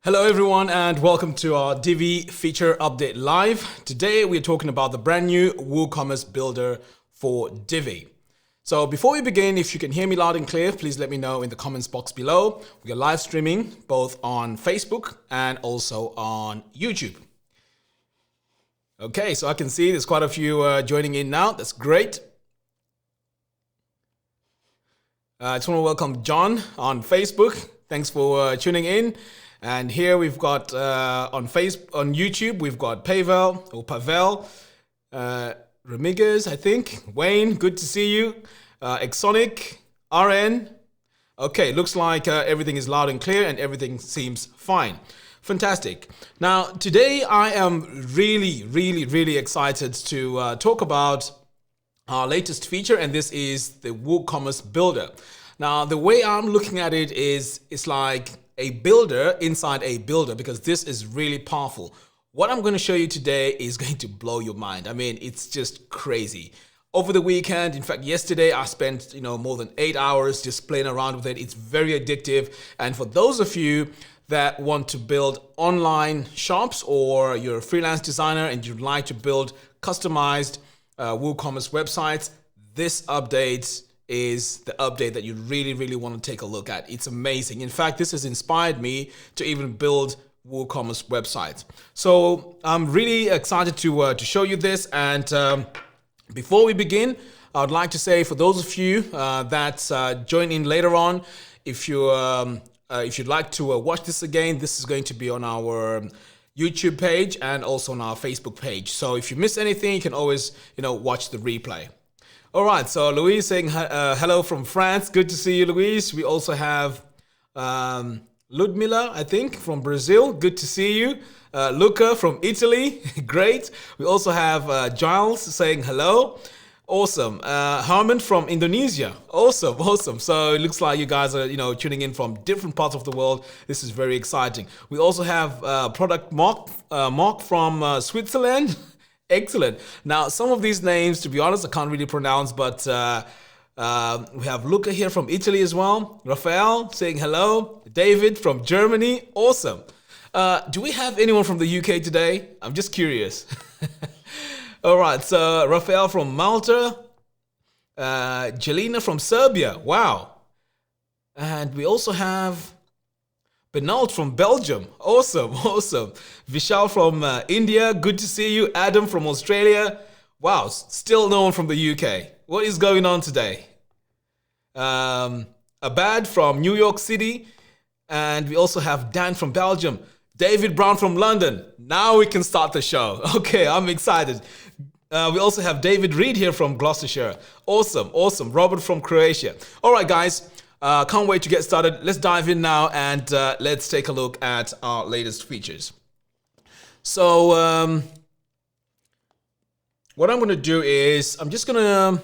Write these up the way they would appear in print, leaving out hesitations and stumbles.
Hello everyone and welcome to our Divi feature update live. Today we're talking about the brand new WooCommerce builder for Divi. So before we begin, if you can hear me loud and clear, please let me know in the comments box below. We are live streaming both on Facebook and also on YouTube. Okay, so I can see there's quite a few joining in now. That's great. I just want to welcome John on Facebook. Thanks for tuning in. And here we've got on YouTube, we've got Pavel, Ramiguez, I think. Wayne, good to see you. Exonic, RN. Okay, looks like everything is loud and clear and everything seems fine. Fantastic. Now, today I am really excited to talk about our latest feature, and this is the WooCommerce builder. Now, the way I'm looking at it is it's like a builder inside a builder, because this is really powerful. What I'm going to show you today is going to blow your mind. I mean, it's just crazy. Over the weekend, in fact, yesterday, I spent more than 8 hours just playing around with it. It's very addictive. And for those of you that want to build online shops, or you're a freelance designer and you'd like to build customized WooCommerce websites, this update is the update that you really want to take a look at. It's amazing. In fact, this has inspired me to even build WooCommerce websites. So I'm really excited to show you this. And before we begin, I would like to say, for those of you that join in later on, if you'd like to watch this again, this is going to be on our YouTube page and also on our Facebook page. So if you miss anything, you can always watch the replay. All right, so Louise saying hello from France. Good to see you, Louise. We also have Ludmila, I think, from Brazil. Good to see you. Luca from Italy. Great. We also have Giles saying hello. Awesome. Harman from Indonesia. Awesome. So it looks like you guys are, tuning in from different parts of the world. This is very exciting. We also have product Mark from Switzerland. Excellent. Now, some of these names, to be honest, I can't really pronounce, but we have Luca here from Italy as well. Rafael saying hello. David from Germany. Awesome. Do we have anyone from the UK today? I'm just curious. All right. So Rafael from Malta. Jelena from Serbia. Wow. And we also have Benalt from Belgium. Awesome. Vishal from India. Good to see you. Adam from Australia. Wow, still no one from the UK. What is going on today? Abad from New York City. And we also have Dan from Belgium. David Brown from London. Now we can start the show. Okay, I'm excited. We also have David Reed here from Gloucestershire. Awesome. Robert from Croatia. All right, guys. Can't wait to get started. Let's dive in now and let's take a look at our latest features. So what I'm going to do is I'm just going to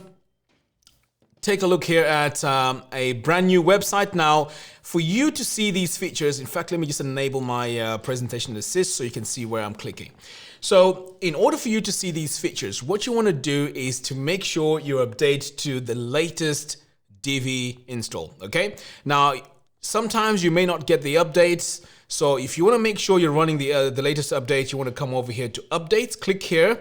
take a look here at a brand new website. Now, for you to see these features, in fact, let me just enable my presentation assist so you can see where I'm clicking. So in order for you to see these features, what you want to do is to make sure you update to the latest Divi install. Okay, now sometimes you may not get the updates, so if you want to make sure you're running the latest updates, you want to come over here to updates, click here,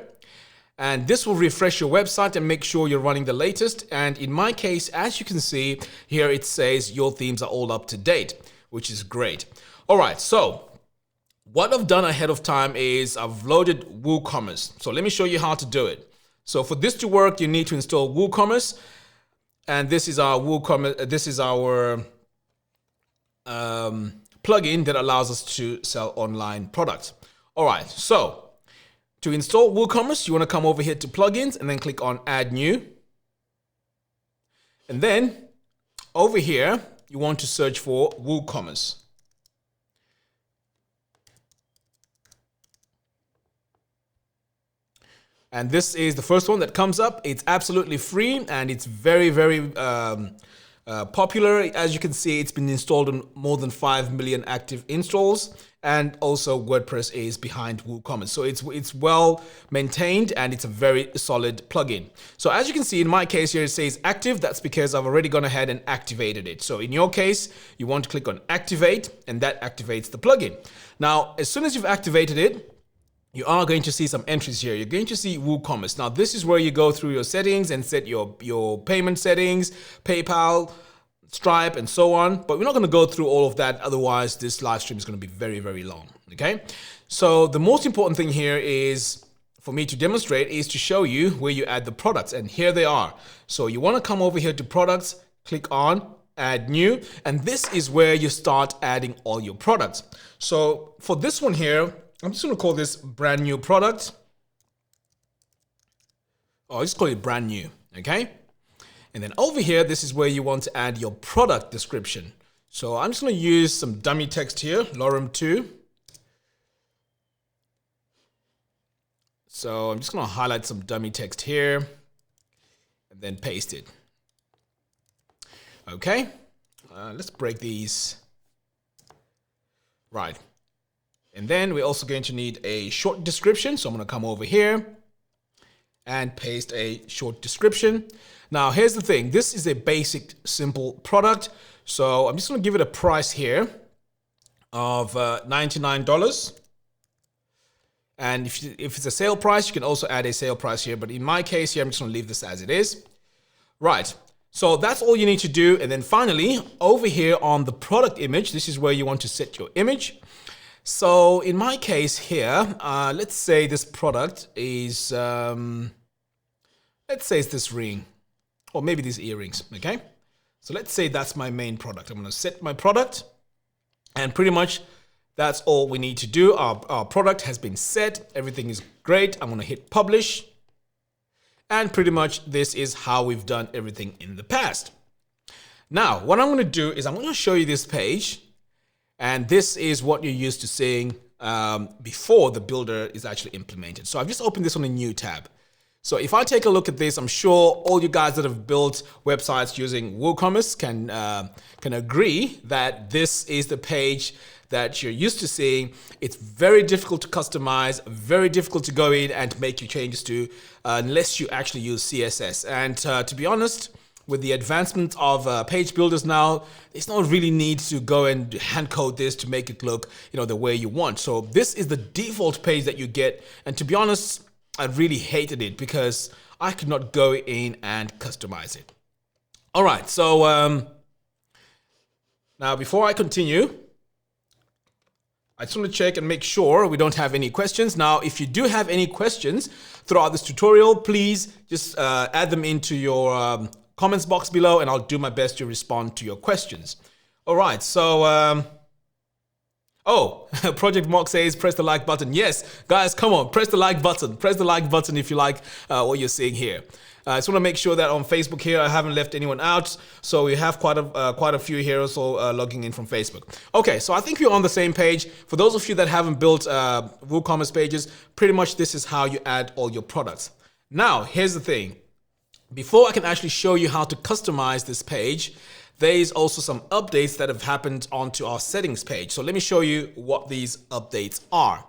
and this will refresh your website and make sure you're running the latest. And in my case, as you can see here, it says your themes are all up to date, which is great. All right, so what I've done ahead of time is I've loaded WooCommerce. So let me show you how to do it. So for this to work, you need to install WooCommerce. And this is our WooCommerce. This is our plugin that allows us to sell online products. All right. So to install WooCommerce, you want to come over here to plugins and then click on Add New. And then over here, you want to search for WooCommerce. And this is the first one that comes up. It's absolutely free and it's very popular. As you can see, it's been installed on more than 5 million active installs. and also WordPress is behind WooCommerce. So it's well maintained and it's a very solid plugin. So as you can see in my case here, it says active. That's because I've already gone ahead and activated it. So in your case, you want to click on activate and that activates the plugin. Now, as soon as you've activated it, you are going to see some entries here. You're going to see WooCommerce. Now, this is where you go through your settings and set your payment settings, PayPal, Stripe, and so on. But we're not going to go through all of that. Otherwise, this live stream is going to be very, very long. Okay. So the most important thing here is for me to demonstrate is to show you where you add the products. And here they are. So you want to come over here to products, click on add new. And this is where you start adding all your products. So for this one here, I'm just going to call this brand new product. Oh, I'll just call it brand new. Okay. And then over here, this is where you want to add your product description. So I'm just going to use some dummy text here, Lorem 2. So I'm just going to highlight some dummy text here and then paste it. Okay. Let's break these. Right. And then we're also going to need a short description. So I'm going to come over here and paste a short description. Now, here's the thing. This is a basic, simple product. So I'm just going to give it a price here of $99. And if it's a sale price, you can also add a sale price here. But in my case here, I'm just going to leave this as it is. Right. So that's all you need to do. And then finally, over here on the product image, this is where you want to set your image. So in my case here, let's say this product is, let's say it's this ring or maybe these earrings. Okay. So let's say that's my main product. I'm going to set my product and pretty much that's all we need to do. Our product has been set. Everything is great. I'm going to hit publish. And pretty much this is how we've done everything in the past. Now, what I'm going to do is I'm going to show you this page. And this is what you're used to seeing before the builder is actually implemented. So I've just opened this on a new tab. So if I take a look at this, I'm sure all you guys that have built websites using WooCommerce can agree that this is the page that you're used to seeing. It's very difficult to customize, very difficult to go in and make your changes to unless you actually use CSS. And to be honest, with the advancement of page builders now, there's no really need to go and hand code this to make it look, the way you want. So this is the default page that you get. And to be honest, I really hated it because I could not go in and customize it. All right. So now before I continue, I just want to check and make sure we don't have any questions. Now, if you do have any questions throughout this tutorial, please just add them into your comments box below and I'll do my best to respond to your questions. All right, so, Project Mark says press the like button. Yes, guys, come on, press the like button. Press the like button if you like what you're seeing here. I just want to make sure that on Facebook here, I haven't left anyone out. So we have quite a few here also logging in from Facebook. Okay, so I think we're on the same page. For those of you that haven't built WooCommerce pages, pretty much this is how you add all your products. Now, here's the thing. Before I can actually show you how to customize this page, there is also some updates that have happened onto our settings page. So let me show you what these updates are.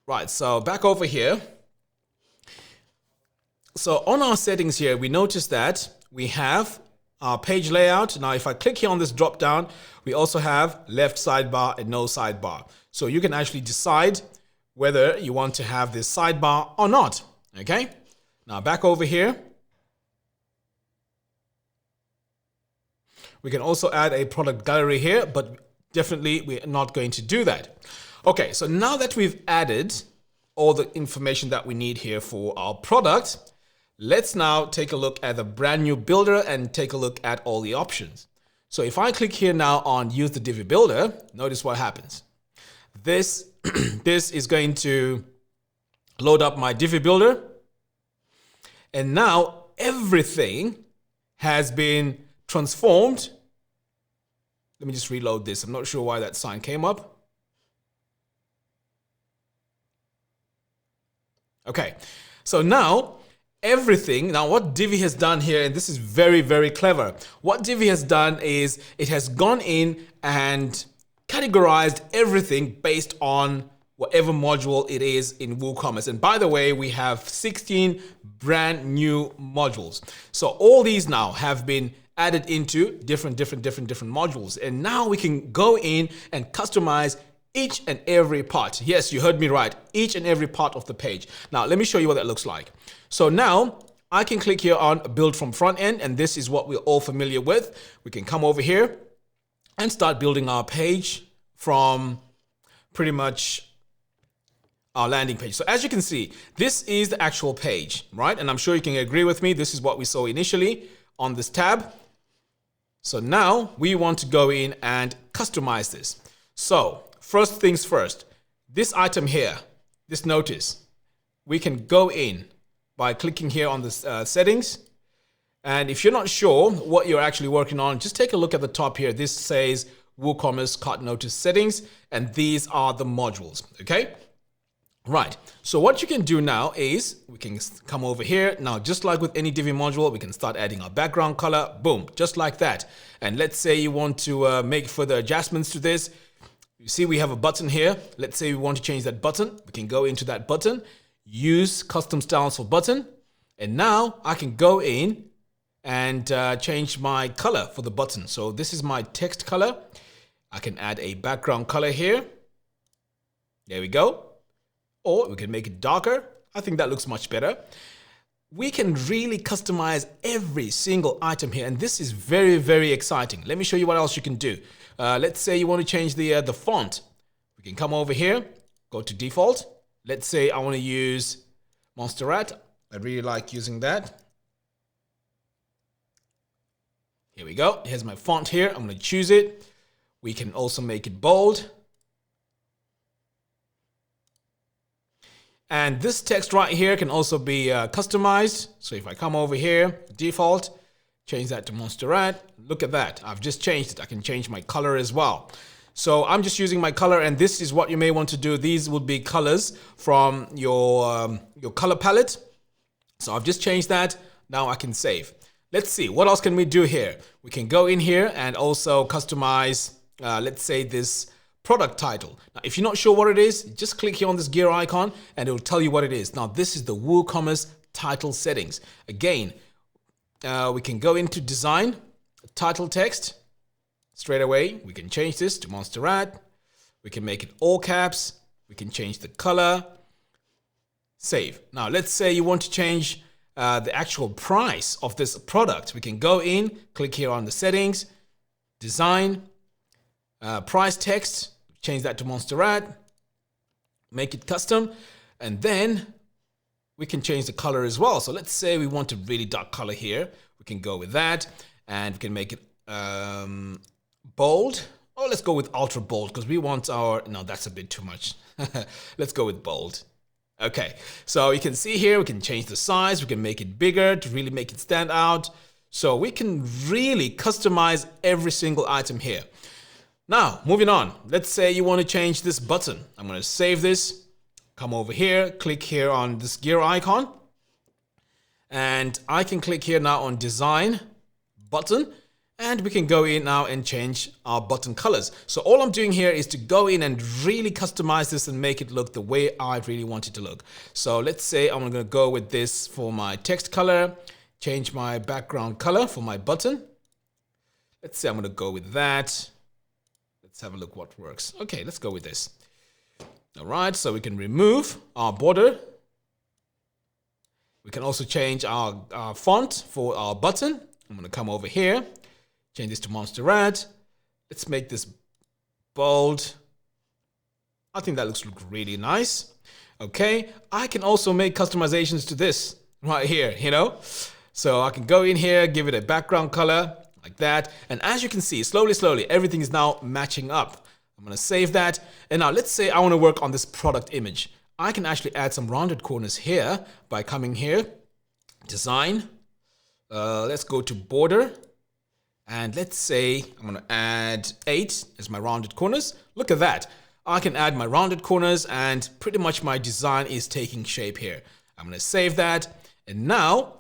Right, so back over here. So on our settings here, we notice that we have our page layout. Now, if I click here on this drop down, we also have left sidebar and no sidebar. So you can actually decide whether you want to have this sidebar or not. Okay. Now back over here. We can also add a product gallery here, but definitely we're not going to do that. Okay. So now that we've added all the information that we need here for our product, let's now take a look at the brand new builder and take a look at all the options. So if I click here now on use the Divi builder, notice what happens. This is going to load up my Divi builder. And now everything has been transformed. Let me just reload this. I'm not sure why that sign came up. Okay. So now everything. Now what Divi has done here, and this is very, very clever. What Divi has done is it has gone in and categorized everything based on whatever module it is in WooCommerce. And by the way, we have 16 brand new modules. So all these now have been added into different modules. And now we can go in and customize each and every part. Yes, you heard me right. Each and every part of the page. Now, let me show you what that looks like. So now I can click here on build from front end, and this is what we're all familiar with. We can come over here and start building our page from pretty much our landing page. So as you can see, this is the actual page, right? And I'm sure you can agree with me. This is what we saw initially on this tab. So now we want to go in and customize this. So first things first, this item here, this notice, we can go in by clicking here on the settings. And if you're not sure what you're actually working on, just take a look at the top here. This says WooCommerce cart notice settings, and these are the modules, okay? Right, so what you can do now is we can come over here. Now, just like with any Divi module, we can start adding our background color, boom, just like that. And let's say you want to make further adjustments to this. You see we have a button here. Let's say we want to change that button. We can go into that button, use custom styles for button. And now I can go in and change my color for the button. So this is my text color. I can add a background color here. There we go. Or we can make it darker. I think that looks much better. We can really customize every single item here, and this is very, very exciting. Let me show you what else you can do. Let's say you want to change the font. We can come over here, go to default. Let's say I want to use Montserrat. I really like using that. Here we go. Here's my font here. I'm going to choose it. We can also make it bold. And this text right here can also be customized. So if I come over here, default, change that to Montserrat. Look at that. I've just changed it. I can change my color as well. So I'm just using my color, and this is what you may want to do. These would be colors from your color palette. So I've just changed that. Now I can save. Let's see, what else can we do here? We can go in here and also customize, let's say this product title. Now, if you're not sure what it is, just click here on this gear icon and it will tell you what it is. Now, this is the WooCommerce title settings. Again, we can go into design, title text. Straight away, we can change this to Montserrat. We can make it all caps. We can change the color. Save. Now, let's say you want to change the actual price of this product. We can go in, click here on the settings, design, price text, change that to Montserrat, make it custom, and then we can change the color as well. So let's say we want a really dark color here. We can go with that, and we can make it bold. Oh, let's go with ultra bold because we want our, no, that's a bit too much. Let's go with bold. Okay, so you can see here, we can change the size, we can make it bigger to really make it stand out. So we can really customize every single item here. Now, moving on, let's say you want to change this button. I'm going to save this, come over here, click here on this gear icon, and I can click here now on design button, and we can go in now and change our button colors. So all I'm doing here is to go in and really customize this and make it look the way I really want it to look. So let's say I'm going to go with this for my text color, change my background color for my button. Let's say I'm going to go with that. Let's have a look what works. Okay, let's go with this. All right, so we can remove our border. We can also change our font for our button. I'm going to come over here. Change this to Montserrat. Let's make this bold. I think that looks really nice. Okay, I can also make customizations to this right here, you know. So I can go in here, give it a background color like that. And as you can see, slowly, everything is now matching up. I'm going to save that. And now let's say I want to work on this product image. I can actually add some rounded corners here by coming here, design. Let's go to border. And let's say I'm going to add 8 as my rounded corners. Look at that. I can add my rounded corners and pretty much my design is taking shape here. I'm going to save that. And now,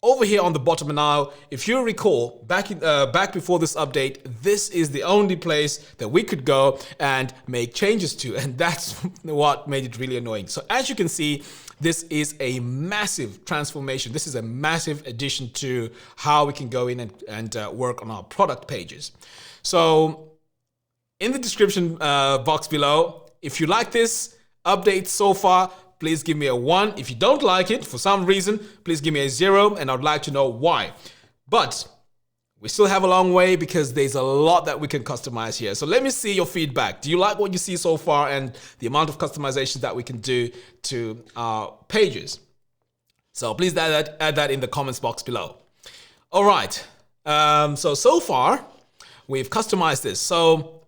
over here on the bottom now, if you recall, back before this update, this is the only place that we could go and make changes to, and that's what made it really annoying. So as you can see, this is a massive transformation. This is a massive addition to how we can go in and work on our product pages. So in the description box below, if you like this update so far, please give me a 1. If you don't like it for some reason, please give me a 0, and I'd like to know why. But we still have a long way because there's a lot that we can customize here. So let me see your feedback. Do you like what you see so far and the amount of customizations that we can do to our pages? So please add that in the comments box below. All right. So far we've customized this. So,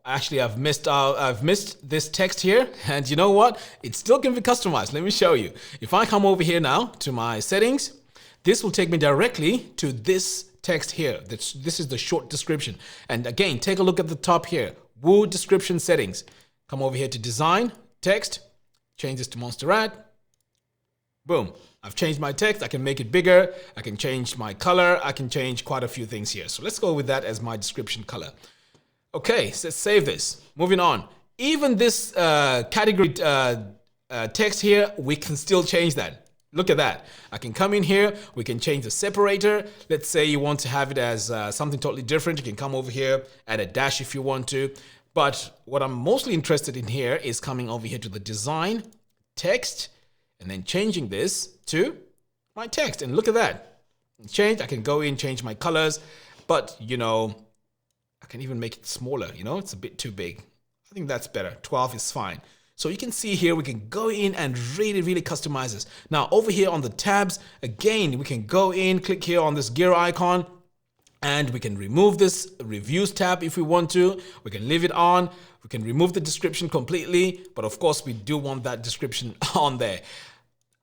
actually, I've missed this text here, and you know what? It still can be customized. Let me show you. If I come over here now to my settings, this will take me directly to this text here. This is the short description. And again, take a look at the top here. Woo description settings. Come over here to design, text, change this to Montserrat. Boom. I've changed my text. I can make it bigger. I can change my color. I can change quite a few things here. So let's go with that as my description color. Okay, so let's save this. Moving on. Even this category text here, we can still change that. Look at that. I can come in here. We can change the separator. Let's say you want to have it as something totally different. You can come over here, add a dash if you want to. But what I'm mostly interested in here is coming over here to the design, text, and then changing this to my text. And look at that. Change. I can go in, change my colors. But, you know, I can even make it smaller, you know, it's a bit too big. I think that's better. 12 is fine. So you can see here, we can go in and really customize this. Now over here on the tabs, again, we can go in, click here on this gear icon, and we can remove this reviews tab if we want to. We can leave it on. We can remove the description completely, but of course we do want that description on there.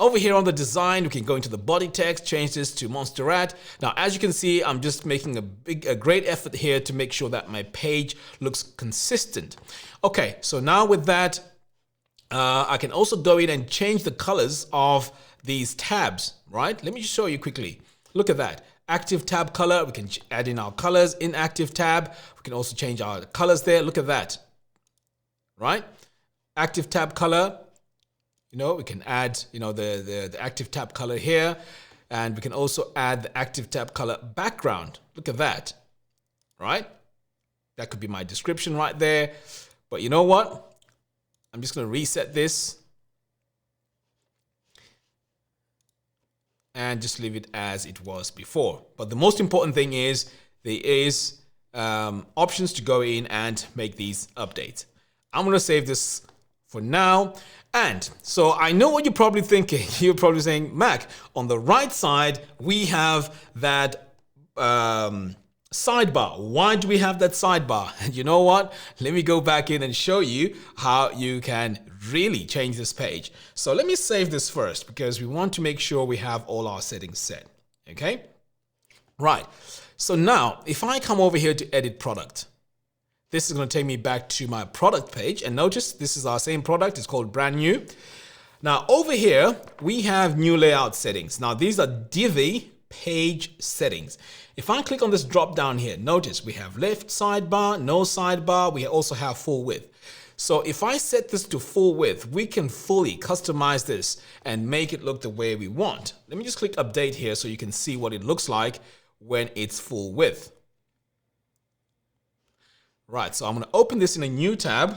Over here on the design, we can go into the body text, change this to Montserrat. Now, as you can see, I'm just making a great effort here to make sure that my page looks consistent. Okay, so now with that, I can also go in and change the colors of these tabs, right? Let me just show you quickly. Look at that. Active tab color, we can add in our colors. Inactive tab, we can also change our colors there. Look at that, right? Active tab color. You know, we can add, you know, the active tab color here, and we can also add the active tab color background. Look at that, right? That could be my description right there. But you know what? I'm just going to reset this and just leave it as it was before. But the most important thing is there is options to go in and make these updates. I'm going to save this for now. And so I know what you're probably thinking. You're probably saying, Mac, on the right side, we have that sidebar. Why do we have that sidebar? And you know what? Let me go back in and show you how you can really change this page. So let me save this first because we want to make sure we have all our settings set. Okay? Right. So now, if I come over here to edit product, this is going to take me back to my product page. And notice this is our same product. It's called brand new. Now over here, we have new layout settings. Now these are Divi page settings. If I click on this drop down here, notice we have left sidebar, no sidebar. We also have full width. So if I set this to full width, we can fully customize this and make it look the way we want. Let me just click update here so you can see what it looks like when it's full width. Right, so I'm going to open this in a new tab.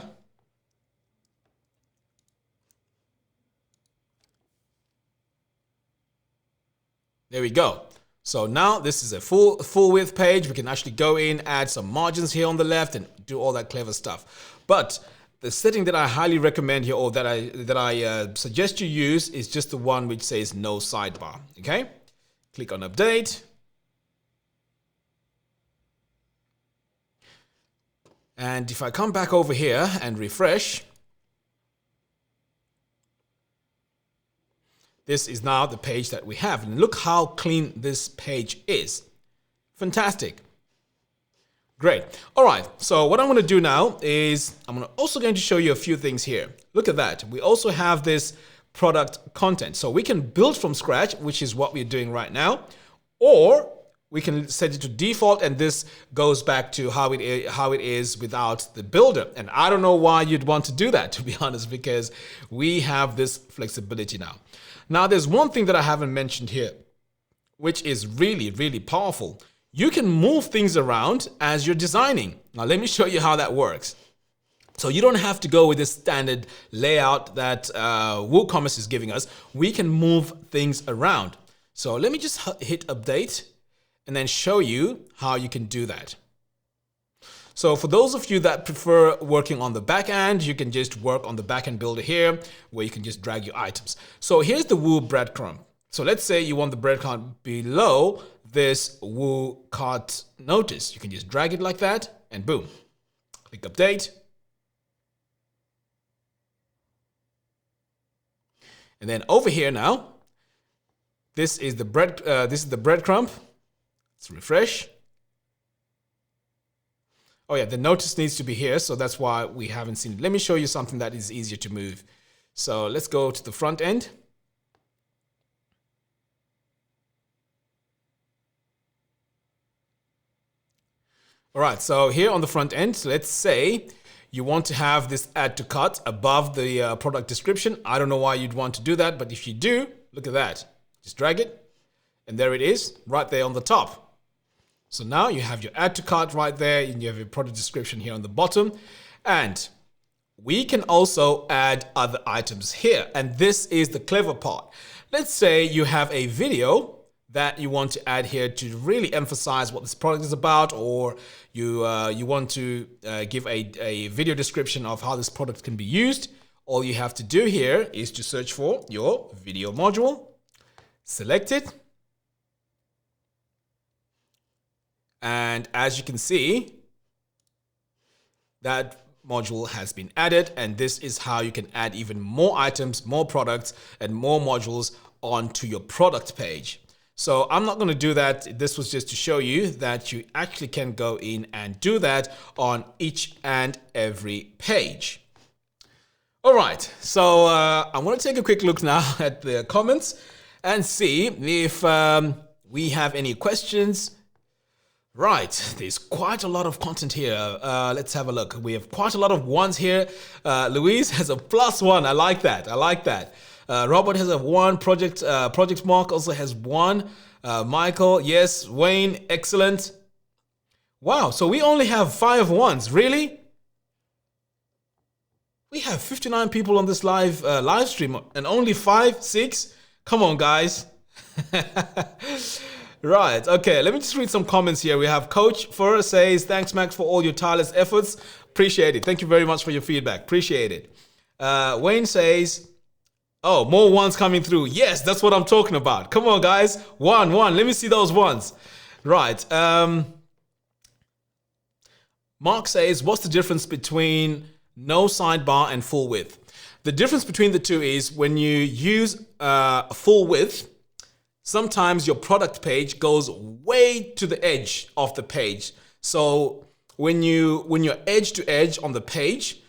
There we go. So now this is a full width page. We can actually go in, add some margins here on the left and do all that clever stuff. But the setting that I highly recommend here, or that I suggest you use, is just the one which says no sidebar. Okay, click on update. And if I come back over here and refresh, this is now the page that we have. And look how clean this page is. Fantastic. Great. All right. So what I'm going to do now is also going to show you a few things here. Look at that. We also have this product content. So we can build from scratch, which is what we're doing right now, or we can set it to default, and this goes back to how it is without the builder. And I don't know why you'd want to do that, to be honest, because we have this flexibility now. Now, there's one thing that I haven't mentioned here, which is really, really powerful. You can move things around as you're designing. Now, let me show you how that works. So you don't have to go with this standard layout that WooCommerce is giving us. We can move things around. So let me just hit update and then show you how you can do that. So for those of you that prefer working on the back end, you can just work on the backend builder here, where you can just drag your items. So here's the Woo breadcrumb. So let's say you want the breadcrumb below this Woo cart notice. You can just drag it like that and boom, click update. And then over here now, this is the breadcrumb. Let's refresh. Oh yeah, the notice needs to be here, so that's why we haven't seen it. Let me show you something that is easier to move. So let's go to the front end. All right, so here on the front end, let's say you want to have this add to cart above the product description. I don't know why you'd want to do that, but if you do, look at that. Just drag it, and there it is, right there on the top. So now you have your add to cart right there, and you have your product description here on the bottom. And we can also add other items here. And this is the clever part. Let's say you have a video that you want to add here to really emphasize what this product is about, or you want to give a video description of how this product can be used. All you have to do here is to search for your video module, select it, and as you can see, that module has been added, and this is how you can add even more items, more products, and more modules onto your product page. So I'm not going to do that. This was just to show you that you actually can go in and do that on each and every page. All right, so I want to take a quick look now at the comments and see if we have any questions. Right, there's quite a lot of content here. Let's have a look. We have quite a lot of ones here. Louise has a +1. I like that. I like that. Robert has a 1. Project Mark also has 1. Michael, yes. Wayne, excellent. Wow, so we only have 5 ones. Really? We have 59 people on this live stream and only 5, 6. Come on, guys. Right, okay, let me just read some comments here. We have Coach Fur says, thanks, Max, for all your tireless efforts. Appreciate it. Thank you very much for your feedback. Appreciate it. Wayne says, oh, more ones coming through. Yes, that's what I'm talking about. Come on, guys. 1. Let me see those ones. Right. Mark says, what's the difference between no sidebar and full width? The difference between the two is when you use full width, sometimes your product page goes way to the edge of the page. So when you're edge to edge on the page,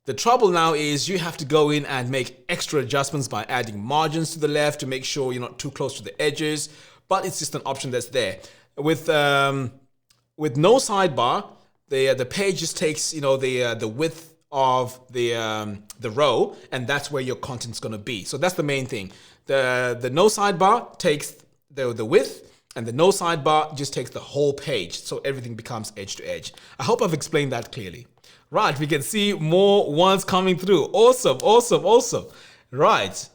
the trouble now is you have to go in and make extra adjustments by adding margins to the left to make sure you're not too close to the edges, but it's just an option that's there. With no sidebar, the page just takes the width of the row, and that's where your content's going to be. So that's the main thing. The no sidebar takes the width, and the no sidebar just takes the whole page, so everything becomes edge to edge. I hope I've explained that clearly. Right, we can see more ones coming through. Awesome. Right,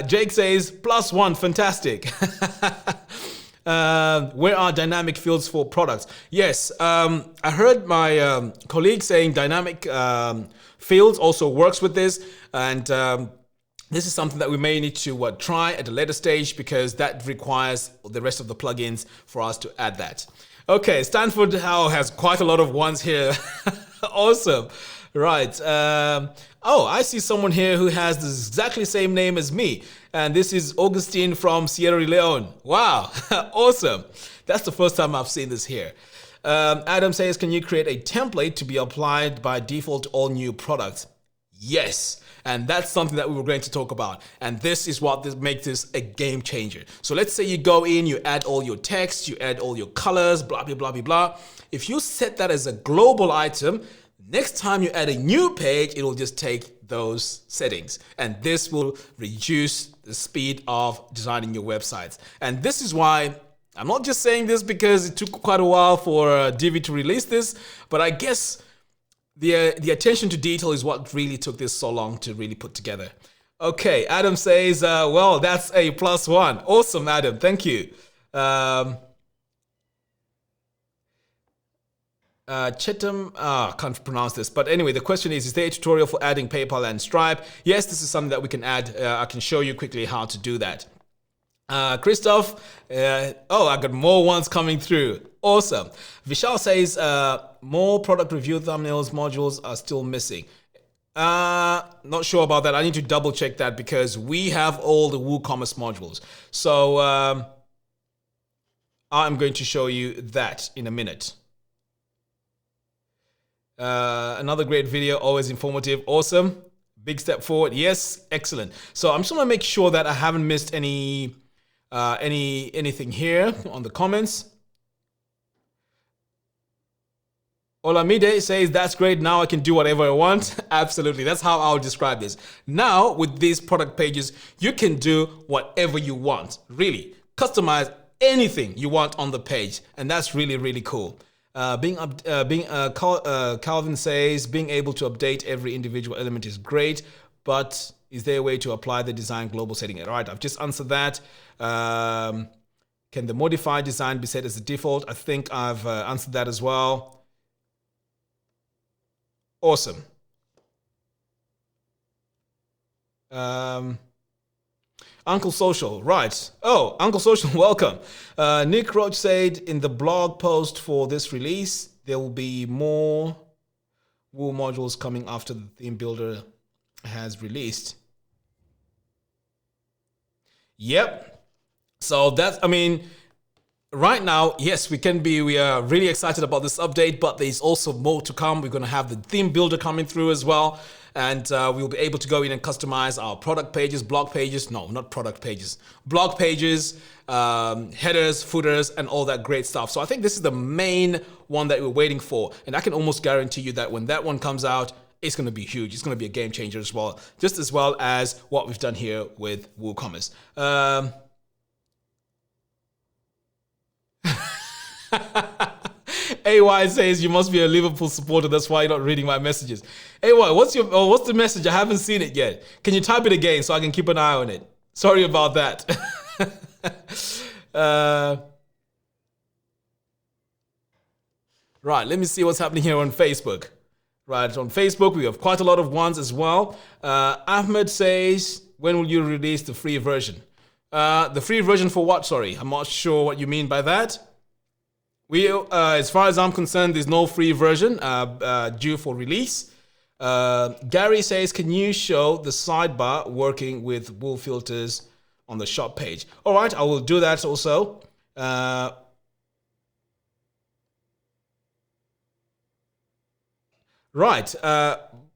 Jake says +1, fantastic. Where are dynamic fields for products? Yes, I heard my colleague saying dynamic fields also works with this, and this is something that we may need to try at a later stage, because that requires the rest of the plugins for us to add that. Okay, Stanford Howe has quite a lot of ones here. Awesome. Right. Oh, I see someone here who has the exactly same name as me. And this is Augustine from Sierra Leone. Wow. Awesome. That's the first time I've seen this here. Adam says, can you create a template to be applied by default to all new products? Yes, and that's something that we were going to talk about. And this is what makes this a game changer. So let's say you go in, you add all your text, you add all your colors, blah, blah, blah, blah, blah. If you set that as a global item, next time you add a new page, it'll just take those settings. And this will reduce the speed of designing your websites. And this is why I'm not just saying this because it took quite a while for Divi to release this, but I guess the attention to detail is what really took this so long to really put together. Okay, Adam says, well, that's a +1. Awesome, Adam. Thank you. Chetam, can't pronounce this, but anyway, the question is there a tutorial for adding PayPal and Stripe? Yes, this is something that we can add. I can show you quickly how to do that. Christoph, oh, I got more ones coming through. Awesome. Vishal says, more product review thumbnails modules are still missing. Not sure about that. I need to double check that because we have all the WooCommerce modules. So I'm going to show you that in a minute. Another great video, always informative. Awesome. Big step forward. Yes, excellent. So I'm just going to make sure that I haven't missed anything here on the comments. Olamide says, that's great. Now I can do whatever I want. Absolutely. That's how I'll describe this. Now, with these product pages, you can do whatever you want. Really. Customize anything you want on the page. And that's really, really cool. Calvin says, being able to update every individual element is great, but is there a way to apply the design global setting? All right, I've just answered that. Can the modified design be set as the default? I think I've answered that as well. Awesome. Uncle Social, right. Oh, Uncle Social, welcome. Nick Roach said in the blog post for this release, there will be more Woo modules coming after the theme builder has released. Yep. So that's, I mean, right now, yes, we are really excited about this update, but there's also more to come. We're going to have the theme builder coming through as well. And we'll be able to go in and customize our product pages, blog pages. No, not product pages. Blog pages, headers, footers, and all that great stuff. So I think this is the main one that we're waiting for. And I can almost guarantee you that when that one comes out, it's going to be huge. It's going to be a game changer as well. Just as well as what we've done here with WooCommerce. AY says you must be a Liverpool supporter. That's why you're not reading my messages. AY, what's the message? I haven't seen it yet. Can you type it again so I can keep an eye on it? Sorry about that. Right, let me see what's happening here on Facebook. Right, on Facebook, we have quite a lot of ones as well. Ahmed says, when will you release the free version? The free version for what? Sorry, I'm not sure what you mean by that. As far as I'm concerned, there's no free version due for release. Gary says, can you show the sidebar working with wool filters on the shop page? All right, I will do that also. Right.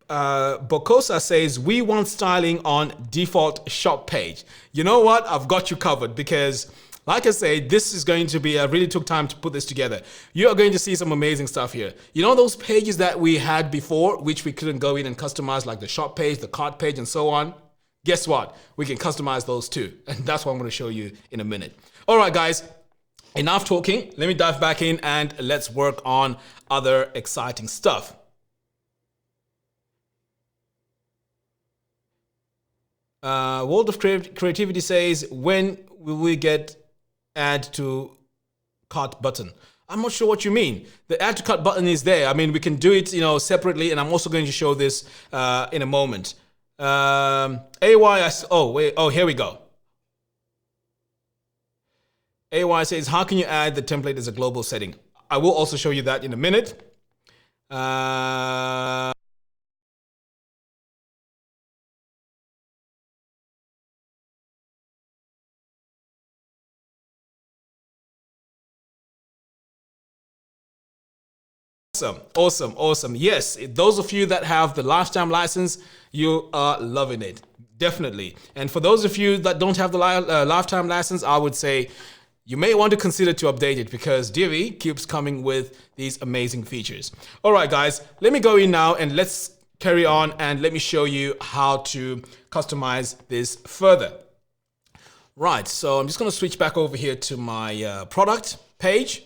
Bokosa says, we want styling on default shop page. You know what? I've got you covered because, like I said, this is going to be, I really took time to put this together. You are going to see some amazing stuff here. You know those pages that we had before, which we couldn't go in and customize, like the shop page, the cart page, and so on? Guess what? We can customize those too. And that's what I'm going to show you in a minute. All right, guys. Enough talking. Let me dive back in and let's work on other exciting stuff. World of Creativity says, when will we get add to cart button? I'm not sure what you mean. The add to cart button is there. I mean, we can do it, separately, and I'm also going to show this in a moment. Here we go. AY says, how can you add the template as a global setting? I will also show you that in a minute. Awesome, awesome, awesome. Yes, those of you that have the lifetime license, you are loving it. Definitely. And for those of you that don't have the lifetime license, I would say you may want to consider to update it because DIvi keeps coming with these amazing features. All right, guys, let me go in now and let's carry on and let me show you how to customize this further. Right, so I'm just going to switch back over here to my product page.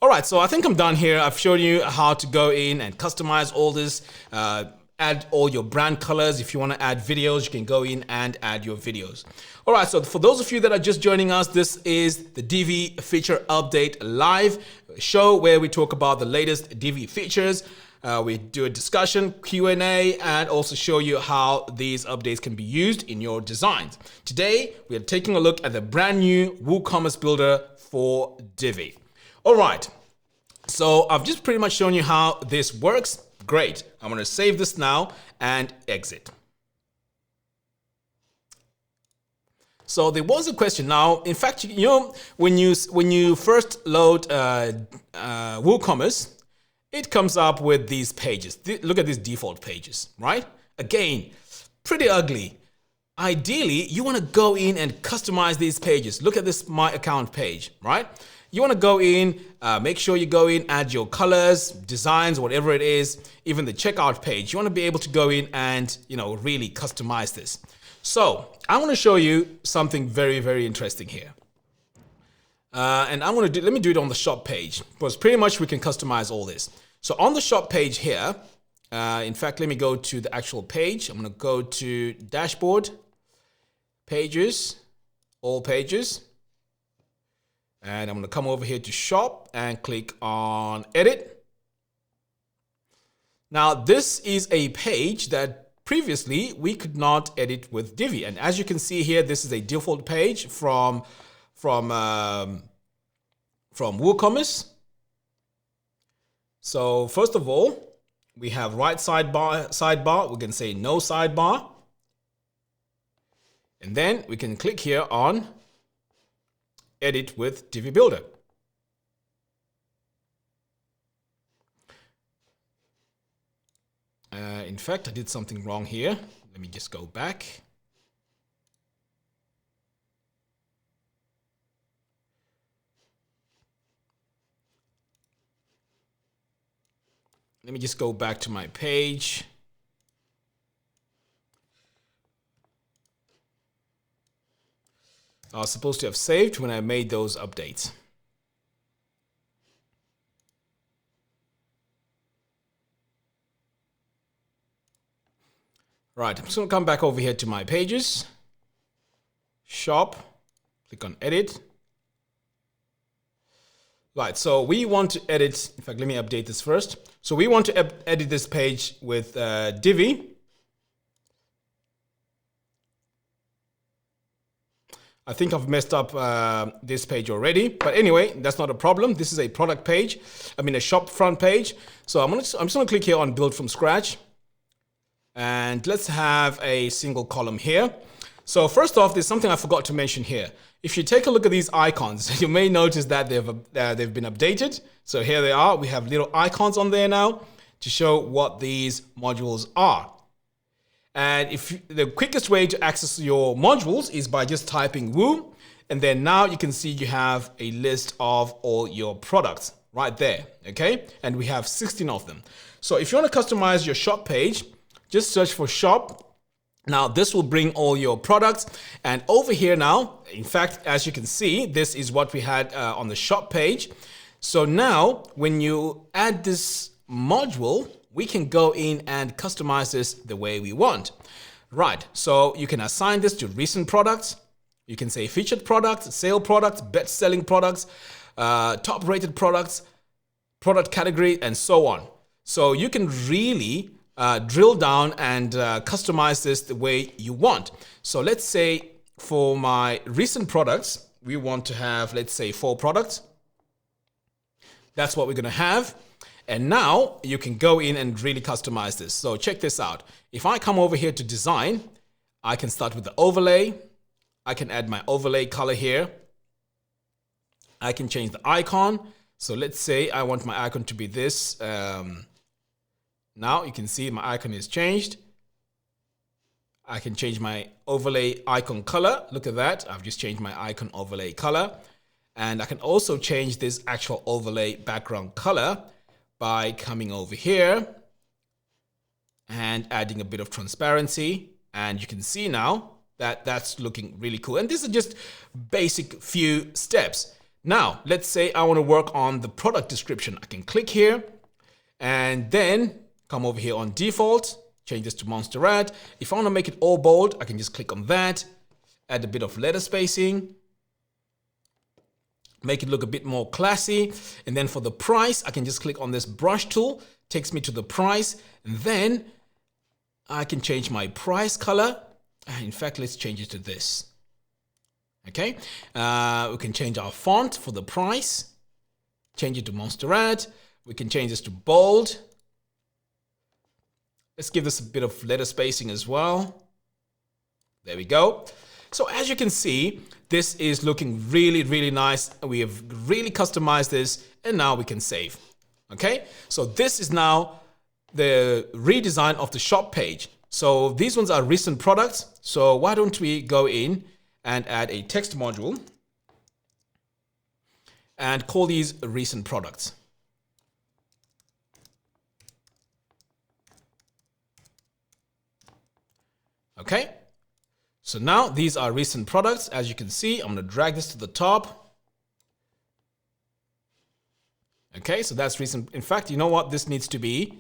All right, so I think I'm done here. I've shown you how to go in and customize all this, add all your brand colors. If you want to add videos, you can go in and add your videos. All right, so for those of you that are just joining us, this is the DIvi Feature Update Live show where we talk about the latest DIvi features. We do a discussion, Q&A, and also show you how these updates can be used in your designs. Today, we are taking a look at the brand new WooCommerce builder for DIvi. All right, so I've just pretty much shown you how this works. Great. I'm going to save this now and exit. So there was a question. Now, in fact, you know, when you first load WooCommerce, it comes up with these pages. Look at these default pages, right? Again, pretty ugly. Ideally, you want to go in and customize these pages. Look at this My Account page, right? You want to go in, make sure you go in, add your colors, designs, whatever it is, even the checkout page. You want to be able to go in and, you know, really customize this. So I want to show you something very, very interesting here. And I'm going to let me do it on the shop page because pretty much we can customize all this. So on the shop page here, in fact, let me go to the actual page. I'm going to go to dashboard, pages, all pages. And I'm going to come over here to shop and click on edit. Now, this is a page that previously we could not edit with DIvi. And as you can see here, this is a default page from WooCommerce. So first of all, we have right sidebar. We can say no sidebar. And then we can click here on edit with DIvi Builder. In fact, I did something wrong here. Let me just go back. Let me just go back to my page. I was supposed to have saved when I made those updates. Right, I'm just going to come back over here to my pages, shop, click on edit. Right, so we want to edit, in fact, let me update this first. So we want to edit this page with DIvi. I think I've messed up this page already, but anyway, that's not a problem. This is a product page, a shop front page. So I'm just gonna click here on build from scratch. And let's have a single column here. So first off, there's something I forgot to mention here. If you take a look at these icons, you may notice that they've been updated. So here they are. We have little icons on there now to show what these modules are. And the quickest way to access your modules is by just typing Woo. And then now you can see you have a list of all your products right there. Okay. And we have 16 of them. So if you want to customize your shop page, just search for shop. Now this will bring all your products. And over here now, in fact, as you can see, this is what we had on the shop page. So now when you add this module, we can go in and customize this the way we want. Right, so you can assign this to recent products. You can say featured products, sale products, best-selling products, top-rated products, product category, and so on. So you can really drill down and customize this the way you want. So let's say for my recent products, we want to have, let's say, 4 products. That's what we're going to have. And now you can go in and really customize this. So check this out. If I come over here to design, I can start with the overlay. I can add my overlay color here. I can change the icon. So let's say I want my icon to be this. Now you can see my icon is changed. I can change my overlay icon color. Look at that. I've just changed my icon overlay color. And I can also change this actual overlay background color by coming over here and adding a bit of transparency. And you can see now that that's looking really cool. And these are just basic few steps. Now, let's say I want to work on the product description. I can click here and then come over here on default, change this to Monster Red. If I want to make it all bold, I can just click on that, add a bit of letter spacing, make it look a bit more classy. And then for the price, I can just click on this brush tool, takes me to the price, and then I can change my price color. In fact, let's change it to this. Okay, we can change our font for the price, change it to Monster Red. We can change this to bold. Let's give this a bit of letter spacing as well. There we go. So as you can see, this is looking really, really nice. We have really customized this, and now we can save. Okay, so this is now the redesign of the shop page. So these ones are recent products. So why don't we go in and add a text module and call these recent products. Okay, so now these are recent products. As you can see, I'm going to drag this to the top. Okay, so that's recent. In fact, you know what? This needs to be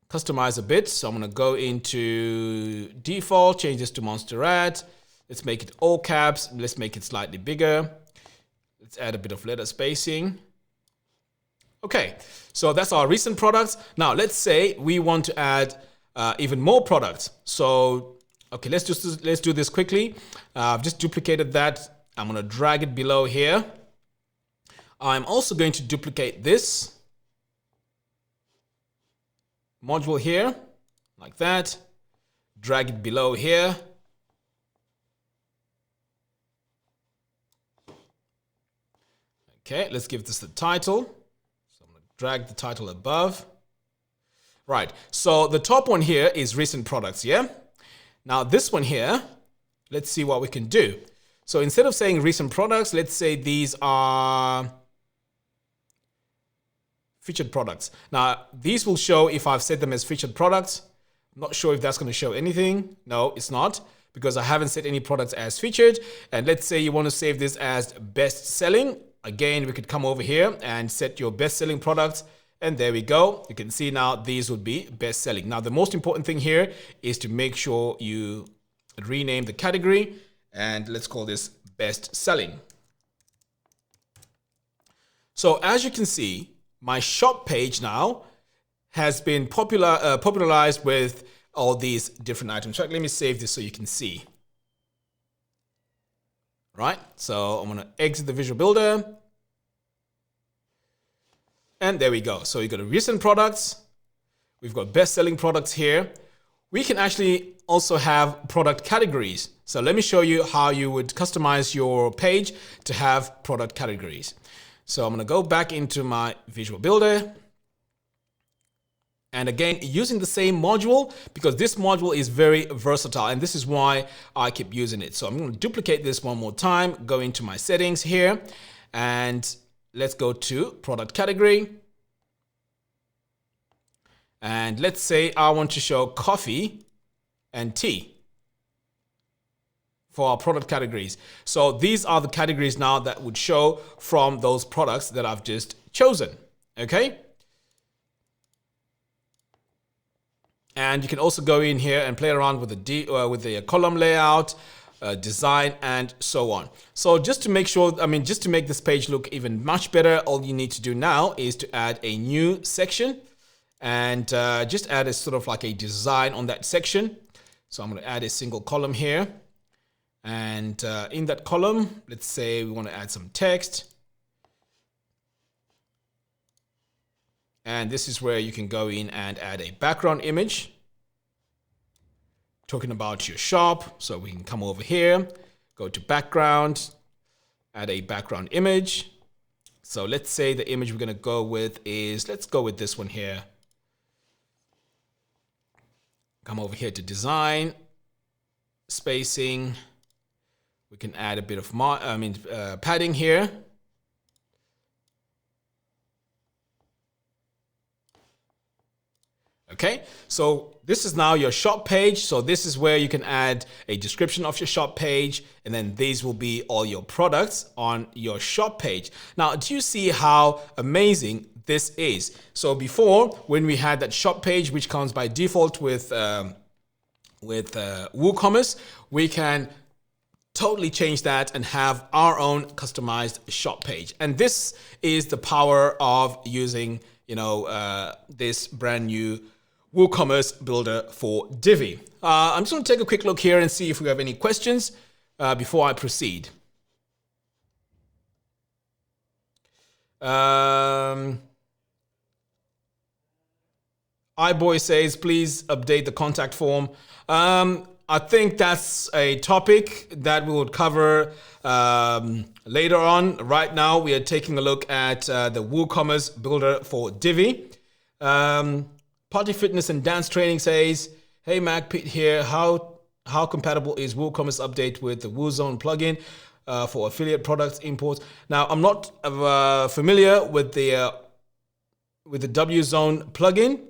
customized a bit. So I'm going to go into default, change this to Monster Red. Let's make it all caps. Let's make it slightly bigger. Let's add a bit of letter spacing. Okay, so that's our recent products. Now let's say we want to add even more products. So okay, let's do this quickly. I've just duplicated that. I'm going to drag it below here. I'm also going to duplicate this module here, like that. Drag it below here. Okay, let's give this the title. So I'm going to drag the title above. Right, so the top one here is recent products, yeah? Now this one here, let's see what we can do. So instead of saying recent products, let's say these are featured products. Now these will show if I've set them as featured products. I'm not sure if that's going to show anything. No, it's not, because I haven't set any products as featured. And let's say you want to save this as best selling. Again, we could come over here and set your best selling products. And there we go. You can see now these would be best selling. Now, the most important thing here is to make sure you rename the category, and let's call this best selling. So as you can see, my shop page now has been popularized with all these different items. So let me save this so you can see. Right, so I'm going to exit the Visual Builder. And there we go. So you got recent products. We've got best-selling products here. We can actually also have product categories. So let me show you how you would customize your page to have product categories. So I'm going to go back into my Visual Builder. And again, using the same module, because this module is very versatile, and this is why I keep using it. So I'm going to duplicate this one more time, go into my settings here, and let's go to product category. And let's say I want to show coffee and tea for our product categories. So these are the categories now that would show from those products that I've just chosen. Okay. And you can also go in here and play around with the column layout, design, and so on. So just to make sure, just to make this page look even much better, all you need to do now is to add a new section and just add a sort of like a design on that section. So I'm going to add a single column here. And in that column, let's say we want to add some text. And this is where you can go in and add a background image talking about your shop. So we can come over here, go to background, add a background image, So let's say the image we're going to go with is, let's go with this one here. Come over here to design, spacing. We can add a bit of padding here. Okay, so this is now your shop page. So this is where you can add a description of your shop page, and then these will be all your products on your shop page. Now, do you see how amazing this is? So before, when we had that shop page, which comes by default with WooCommerce, we can totally change that and have our own customized shop page. And this is the power of using, this brand new WooCommerce builder for Divi. I'm just going to take a quick look here and see if we have any questions before I proceed. iBoy says, please update the contact form. I think that's a topic that we will cover later on. Right now, we are taking a look at the WooCommerce builder for Divi. Party Fitness and Dance Training says, hey Mac, Pete here. How compatible is WooCommerce update with the WooZone plugin for affiliate products imports? Now, I'm not familiar with the WZone plugin.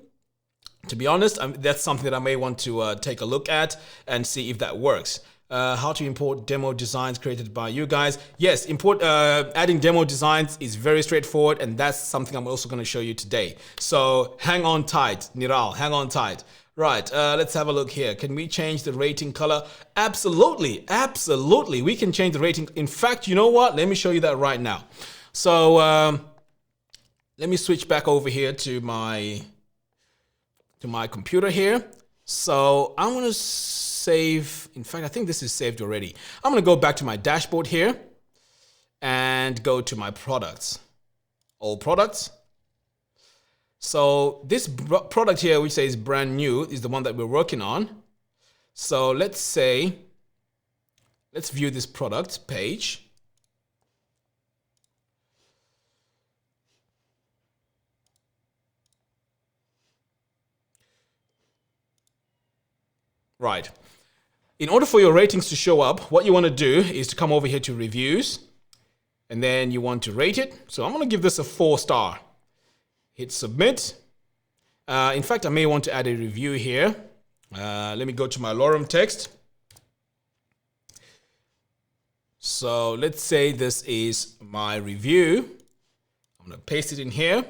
To be honest, that's something that I may want to take a look at and see if that works. How to import demo designs created by you guys. Yes, adding demo designs is very straightforward, and that's something I'm also going to show you today. So hang on tight, Niral, hang on tight. Right, let's have a look here. Can we change the rating color? Absolutely, absolutely. We can change the rating. In fact, you know what? Let me show you that right now. So let me switch back over here to my computer here. So I'm going to save. In fact, I think this is saved already. I'm going to go back to my dashboard here and go to my products, all products. So this product here, which says brand new, is the one that we're working on. So let's view this product page. Right. In order for your ratings to show up, what you want to do is to come over here to reviews, and then you want to rate it. So I'm going to give this a 4-star. Hit submit. In fact, I may want to add a review here. Let me go to my lorem text. So let's say this is my review. I'm going to paste it in here.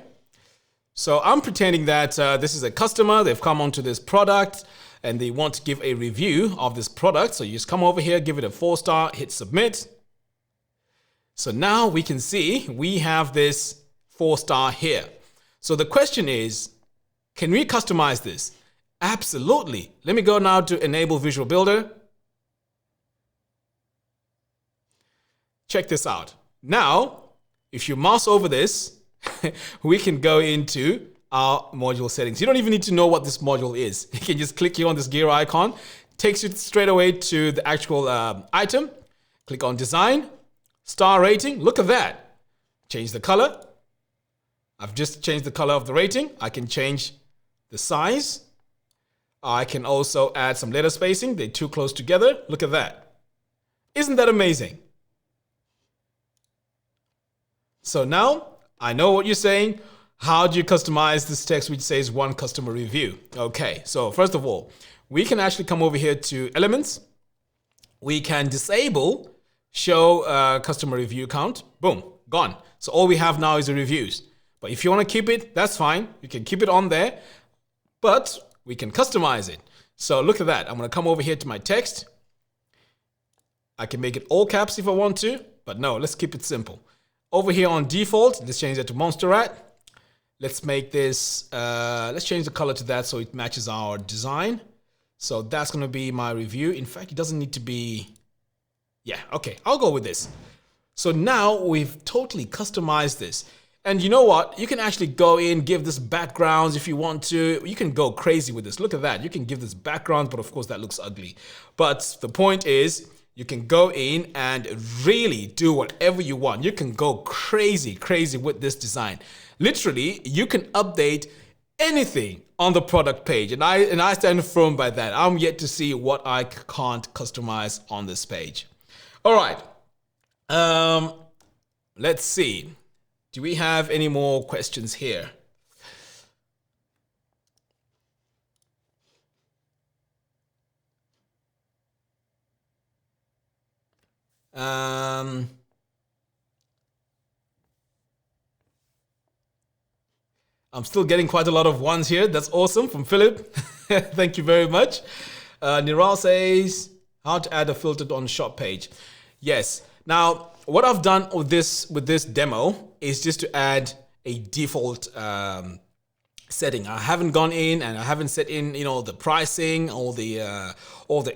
So I'm pretending that this is a customer. They've come onto this product and they want to give a review of this product. So you just come over here, give it a 4-star, hit submit. So now we can see we have this 4-star here. So the question is, can we customize this? Absolutely. Let me go now to enable Visual Builder. Check this out. Now, if you mouse over this, we can go into our module settings. You don't even need to know what this module is. You can just click here on this gear icon, takes you straight away to the actual item. Click on design, star rating. Look at that. Change the color. I've just changed the color of the rating. I can change the size. I can also add some letter spacing. They're too close together. Look at that. Isn't that amazing? So now I know what you're saying. How do you customize this text which says one customer review? Okay, so first of all, we can actually come over here to elements. We can disable show customer review count. Boom, gone. So all we have now is the reviews. But if you want to keep it, that's fine. You can keep it on there, but we can customize it. So look at that. I'm going to come over here to my text. I can make it all caps if I want to, but no, let's keep it simple. Over here on default, let's change that to Monsterrat. Let's make this, let's change the color to that so it matches our design. So that's going to be my review. In fact, it doesn't need to be, yeah, okay, I'll go with this. So now we've totally customized this. And you know what? You can actually go in, give this backgrounds if you want to. You can go crazy with this. Look at that. You can give this background, but of course that looks ugly. But the point is, you can go in and really do whatever you want. You can go crazy with this design. Literally, you can update anything on the product page. And I stand firm by that. I'm yet to see what I can't customize on this page. All right. Let's see. Do we have any more questions here? I'm still getting quite a lot of ones here. That's awesome from Philip. Thank you very much. Niral says, how to add a filter on shop page. Yes. Now, what I've done with this demo is just to add a default setting. I haven't gone in and I haven't set in, the pricing, all the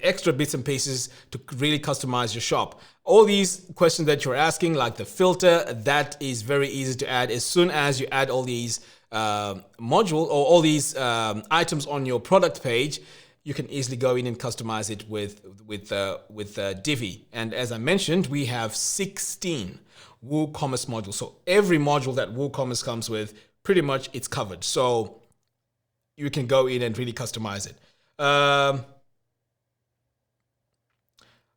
extra bits and pieces to really customize your shop. All these questions that you're asking, like the filter, that is very easy to add. As soon as you add all these module or all these items on your product page, you can easily go in and customize it with DIvi. And as I mentioned, we have 16 WooCommerce modules. So every module that WooCommerce comes with, pretty much it's covered. So you can go in and really customize it.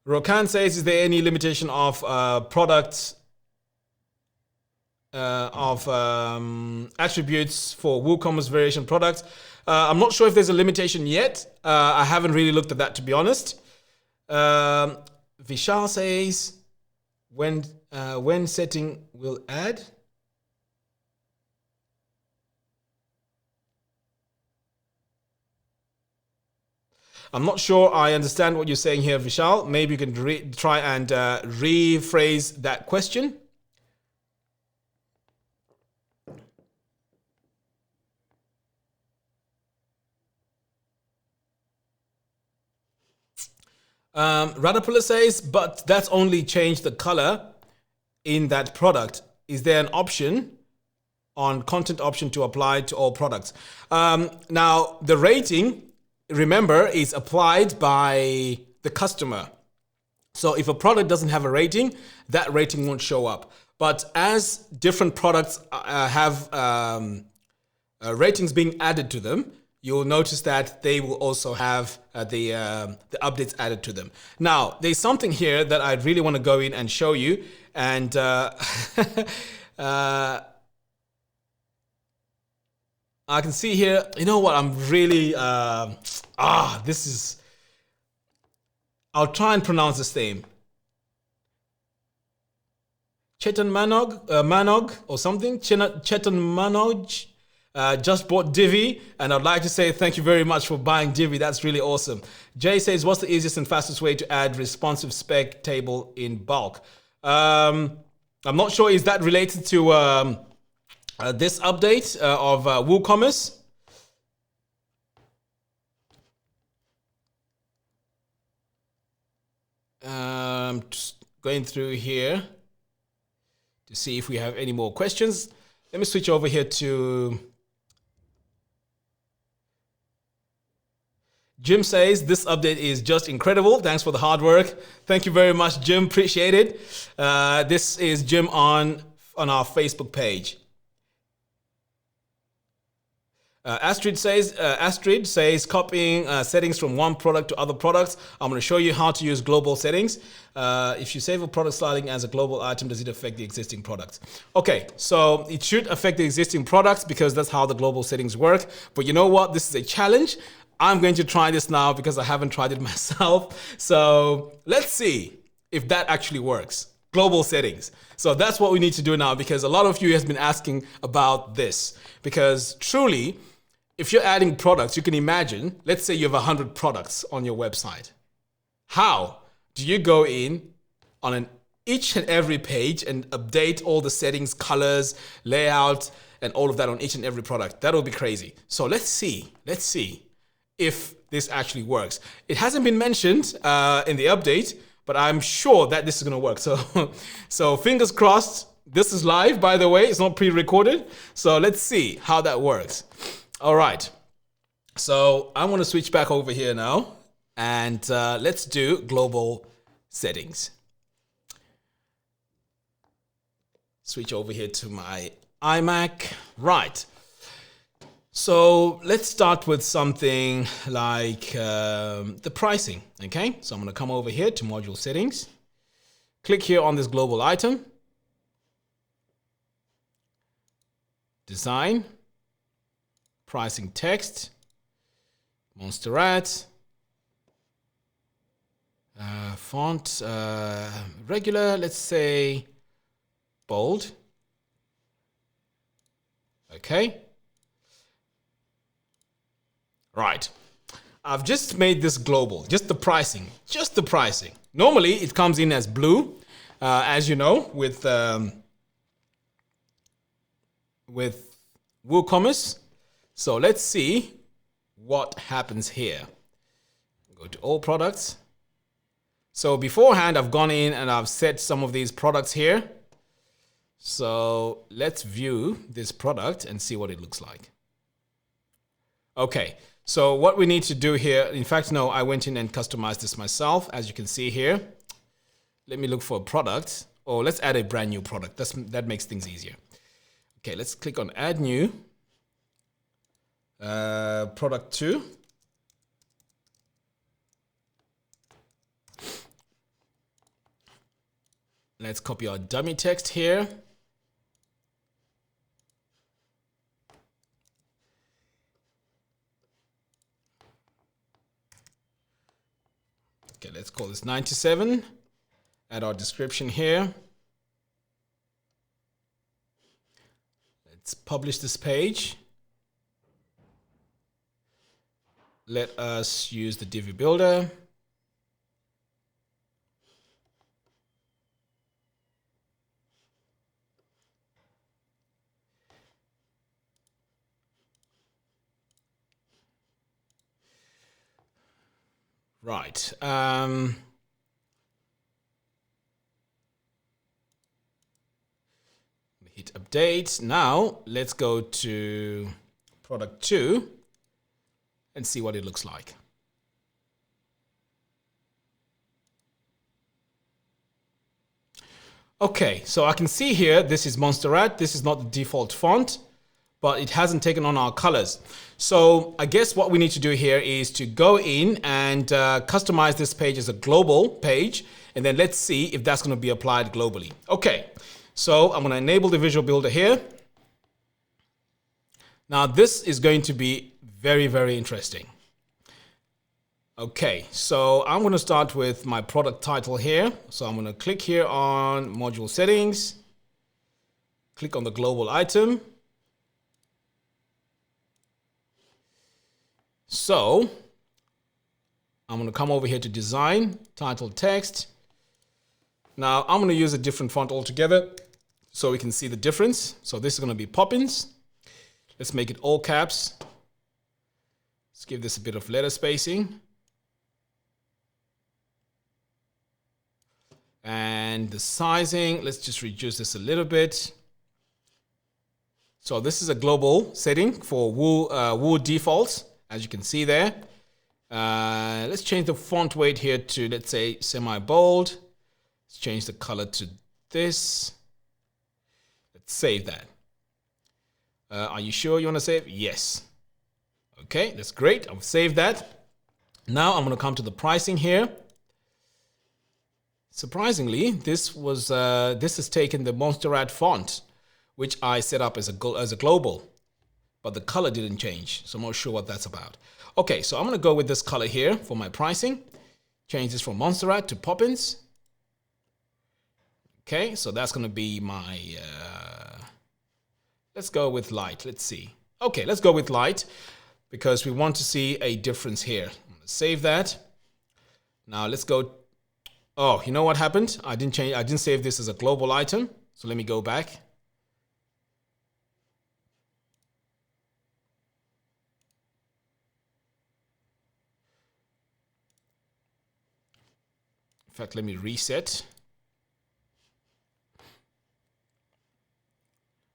Rokan says, is there any limitation of products attributes for WooCommerce variation products? I'm not sure if there's a limitation yet. I haven't really looked at that, to be honest. Vishal says, when setting will add? I'm not sure I understand what you're saying here, Vishal. Maybe you can try and rephrase that question. Radapula says, but that's only changed the color in that product. Is there an option on content option to apply to all products? Now, the rating, remember, is applied by the customer. So if a product doesn't have a rating, that rating won't show up. But as different products have ratings being added to them, you'll notice that they will also have the updates added to them. Now, there's something here that I really want to go in and show you. And I can see here, you know what, I'm really, I'll try and pronounce this name. Chetan Manog or something, Chetan Manoj. Just bought DIvi, and I'd like to say thank you very much for buying DIvi. That's really awesome. Jay says, what's the easiest and fastest way to add responsive spec table in bulk? I'm not sure, is that related to this update of WooCommerce? Just going through here to see if we have any more questions. Let me switch over here to Jim says, this update is just incredible. Thanks for the hard work. Thank you very much, Jim. Appreciate it. This is Jim on our Facebook page. Astrid says, copying settings from one product to other products. I'm going to show you how to use global settings. If you save a product styling as a global item, does it affect the existing products? Okay, so it should affect the existing products because that's how the global settings work. But you know what? This is a challenge. I'm going to try this now because I haven't tried it myself. So let's see if that actually works. Global settings. So that's what we need to do now, because a lot of you has been asking about this. Because truly, if you're adding products, you can imagine, let's say you have 100 products on your website. How do you go in on each and every page and update all the settings, colors, layout, and all of that on each and every product? That'll be crazy. So let's see if this actually works. It hasn't been mentioned in the update, but I'm sure that this is gonna work. So fingers crossed. This is live, by the way. It's not pre-recorded. So let's see how that works. All right. So I want to switch back over here now, and let's do global settings. Switch over here to my iMac. Right. So let's start with something like the pricing. Okay. So I'm going to come over here to module settings. Click here on this global item. Design. Pricing text. Montserrat. Font. Regular. Let's say bold. Okay. Right. I've just made this global, just the pricing. Normally it comes in as blue, as you know, with WooCommerce. So let's see what happens here. Go to all products. So beforehand, I've gone in and I've set some of these products here. So let's view this product and see what it looks like. Okay, so what we need to do here, in fact, no, I went in and customized this myself, as you can see here. Let me look for a product, or let's add a brand new product. That makes things easier. Okay, let's click on add new. Product 2. Let's copy our dummy text here. Okay, let's call this 97. Add our description here. Let's publish this page. Let us use the DIvi builder. Right. Hit update. Now let's go to product 2 and see what it looks like. Okay, so I can see here this is Montserrat. This is not the default font, but it hasn't taken on our colors. So I guess what we need to do here is to go in and customize this page as a global page, and then let's see if that's going to be applied globally. Okay, so I'm going to enable the visual builder here. Now this is going to be very, very interesting. Okay, so I'm going to start with my product title here. So I'm going to click here on module settings, click on the global item. So I'm going to come over here to design, title text. Now I'm going to use a different font altogether so we can see the difference. So this is going to be Poppins. Let's make it all caps. Let's give this a bit of letter spacing. And the sizing, let's just reduce this a little bit. So this is a global setting for Woo defaults, as you can see there. Let's change the font weight here to, let's say, semi-bold. Let's change the color to this. Let's save that. Are you sure you want to save? Yes. Okay, that's great. I've saved that. Now I'm going to come to the pricing here. Surprisingly, this has taken the Montserrat font, which I set up as a global, but the color didn't change, so I'm not sure what that's about. Okay, so I'm going to go with this color here for my pricing. Change this from Montserrat to Poppins. Okay, so that's going to be my, let's go with light. Let's see. Okay, let's go with light because we want to see a difference here. I'm going to save that. Now let's go. Oh, you know what happened? I didn't save this as a global item. So let me go back. In fact, let me reset.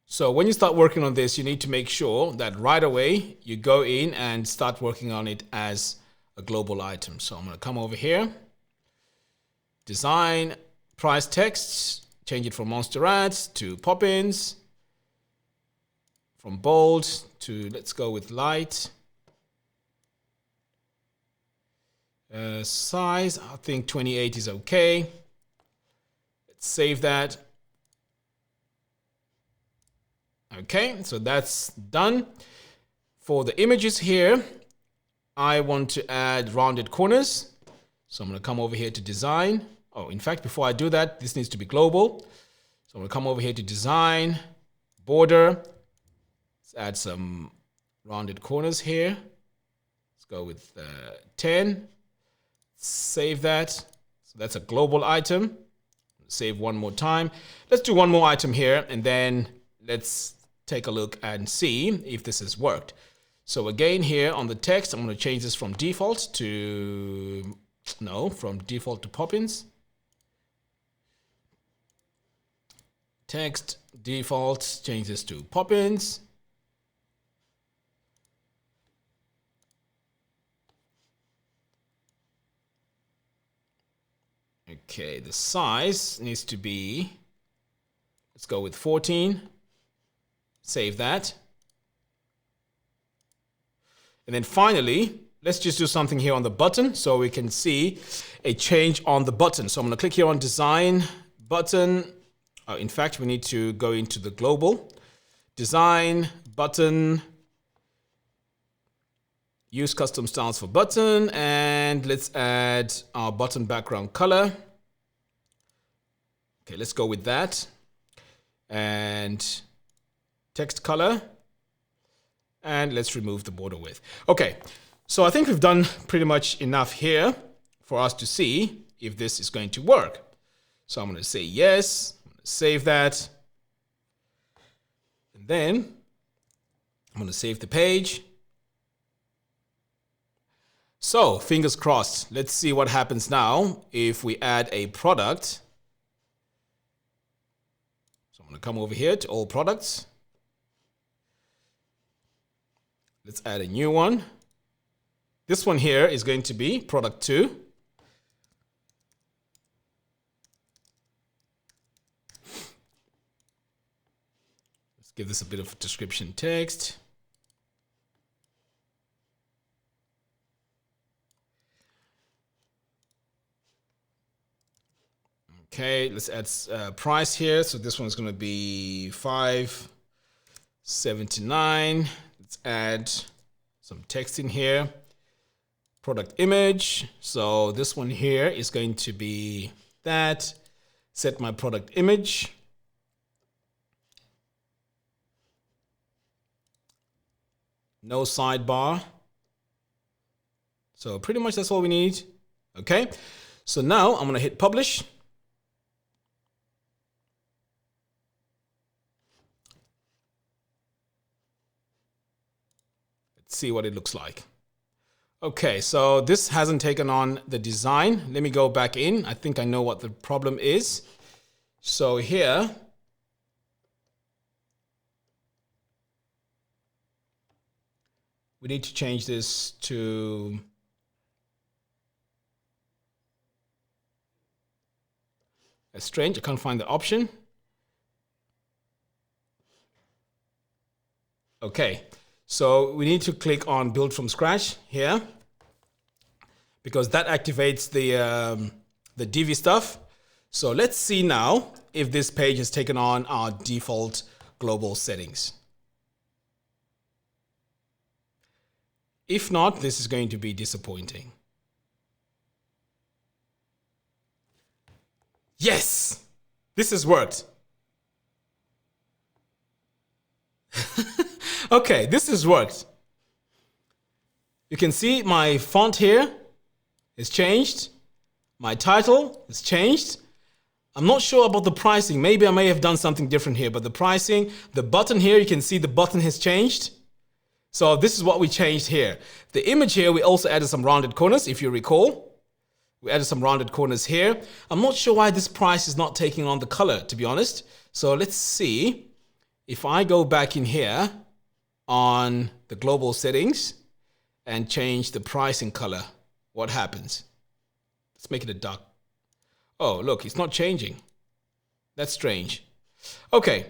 So when you start working on this, you need to make sure that right away you go in and start working on it as a global item. So I'm going to come over here. design, price texts, change it from monster ads to pop-ins, from bold to, let's go with light. Size, I think 28 is okay. Let's save that. Okay, so that's done. For the images here, I want to add rounded corners. So I'm going to come over here to design. Oh, in fact, before I do that, this needs to be global. So I'm going to come over here to design, border. Let's add some rounded corners here. Let's go with 10. Save that. So that's a global item. Save one more time. Let's do one more item here, and then let's take a look and see if this has worked. So again, here on the text, I'm going to change this from default to, no, from default to pop-ins. Text, default, change this to pop-ins. Okay, the size needs to be, let's go with 14. Save that. And then finally, let's just do something here on the button so we can see a change on the button. So I'm going to click here on design, button. In fact, we need to go into the global. Design, button, use custom styles for button, and let's add our button background color. Okay, let's go with that. And text color. And let's remove the border width. Okay, so I think we've done pretty much enough here for us to see if this is going to work. So I'm going to say yes, I'm going to save that. And then I'm going to save the page. So fingers crossed. Let's see what happens now if we add a product. So I'm going to come over here to all products. Let's add a new one. This one here is going to be product 2. Let's give this a bit of description text. Okay, let's add price here. So this one's going to be $5.79. Let's add some text in here. Product image. So this one here is going to be that. Set my product image. No sidebar. So pretty much that's all we need. Okay. So now I'm going to hit publish. See what it looks like. Okay, so this hasn't taken on the design. Let me go back in. I think I know what the problem is. So here, we need to change this to a strange. I can't find the option. Okay. So we need to click on build from scratch here because that activates the DIvi stuff. So let's see now if this page has taken on our default global settings. If not, this is going to be disappointing. Yes, this has worked. Okay, this has worked. You can see my font here is changed. My title is changed. I'm not sure about the pricing. Maybe I may have done something different here, but the pricing, the button here, you can see the button has changed. So this is what we changed here. The image here, we also added some rounded corners, if you recall. We added some rounded corners here. I'm not sure why this price is not taking on the color, to be honest. So let's see if I go back in here on the global settings and change the pricing color, what happens? Let's make it a dark. Oh, look, it's not changing. That's strange. Okay,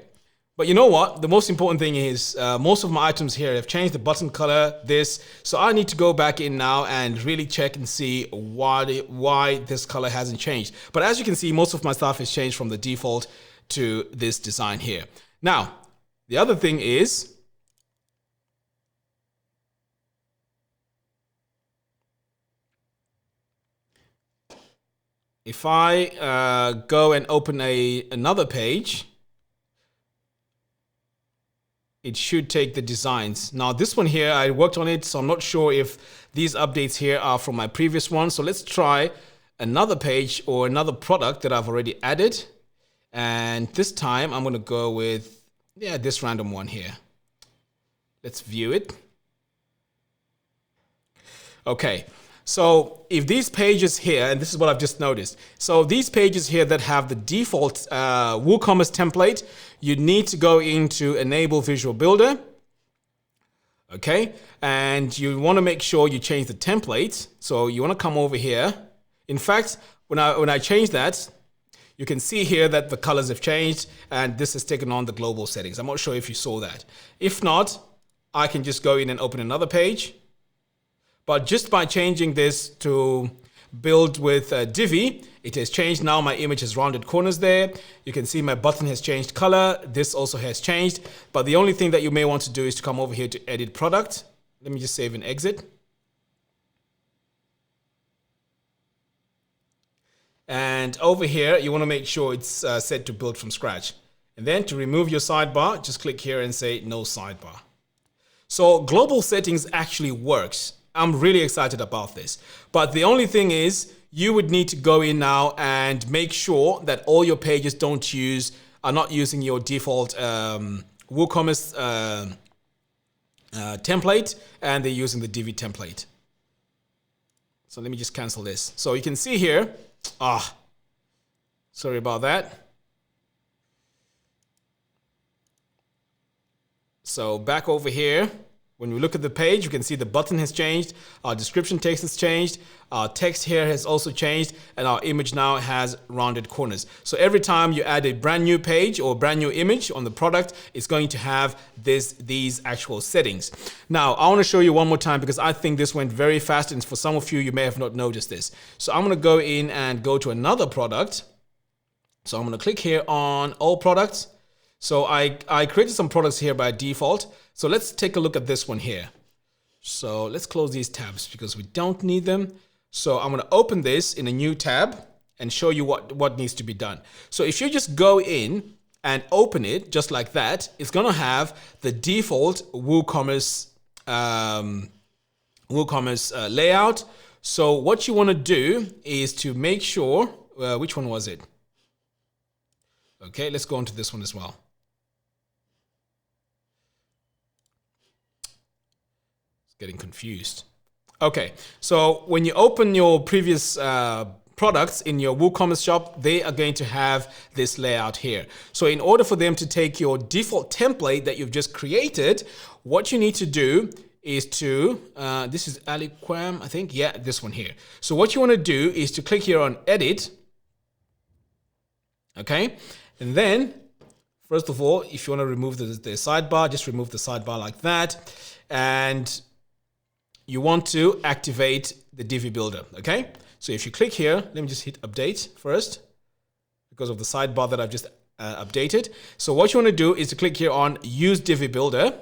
but you know what? The most important thing is most of my items here have changed the button color, this. So I need to go back in now and really check and see why this color hasn't changed. But as you can see, most of my stuff has changed from the default to this design here. Now, the other thing is, if I go and open another page, it should take the designs. Now this one here, I worked on it, so I'm not sure if these updates here are from my previous one. So let's try another page or another product that I've already added. And this time I'm gonna go with, yeah, this random one here. Let's view it. Okay. So if these pages here, and this is what I've just noticed. So these pages here that have the default WooCommerce template, you need to go into Enable Visual Builder. Okay. And you want to make sure you change the template. So you want to come over here. In fact, when I change that, you can see here that the colors have changed and this has taken on the global settings. I'm not sure if you saw that. If not, I can just go in and open another page. But just by changing this to build with DIvi, it has changed. Now my image has rounded corners there. You can see my button has changed color. This also has changed. But the only thing that you may want to do is to come over here to edit product. Let me just save and exit. And over here, you want to make sure it's set to build from scratch. And then to remove your sidebar, just click here and say no sidebar. So global settings actually works. I'm really excited about this. But the only thing is you would need to go in now and make sure that all your pages are not using your default WooCommerce template, and they're using the DIvi template. So let me just cancel this. So you can see here, sorry about that. So back over here, when we look at the page, you can see the button has changed, our description text has changed, our text here has also changed, and our image now has rounded corners. So every time you add a brand new page or brand new image on the product, it's going to have these actual settings. Now, I want to show you one more time because I think this went very fast, and for some of you, you may have not noticed this. So I'm going to go in and go to another product. So I'm going to click here on all products. So I created some products here by default. So let's take a look at this one here. So let's close these tabs because we don't need them. So I'm going to open this in a new tab and show you what needs to be done. So if you just go in and open it just like that, it's going to have the default WooCommerce layout. So what you want to do is to make sure, which one was it? Okay, let's go on to this one as well. Getting confused. Okay, so when you open your previous products in your WooCommerce shop, they are going to have this layout here. So in order for them to take your default template that you've just created, what you need to do is to, this is Aliquam, I think, yeah, this one here. So what you want to do is to click here on edit, okay? And then, first of all, if you want to remove the sidebar, just remove the sidebar like that. And you want to activate the DIvi builder, okay? So if you click here, let me just hit update first because of the sidebar that I've just updated. So what you want to do is to click here on use DIvi builder.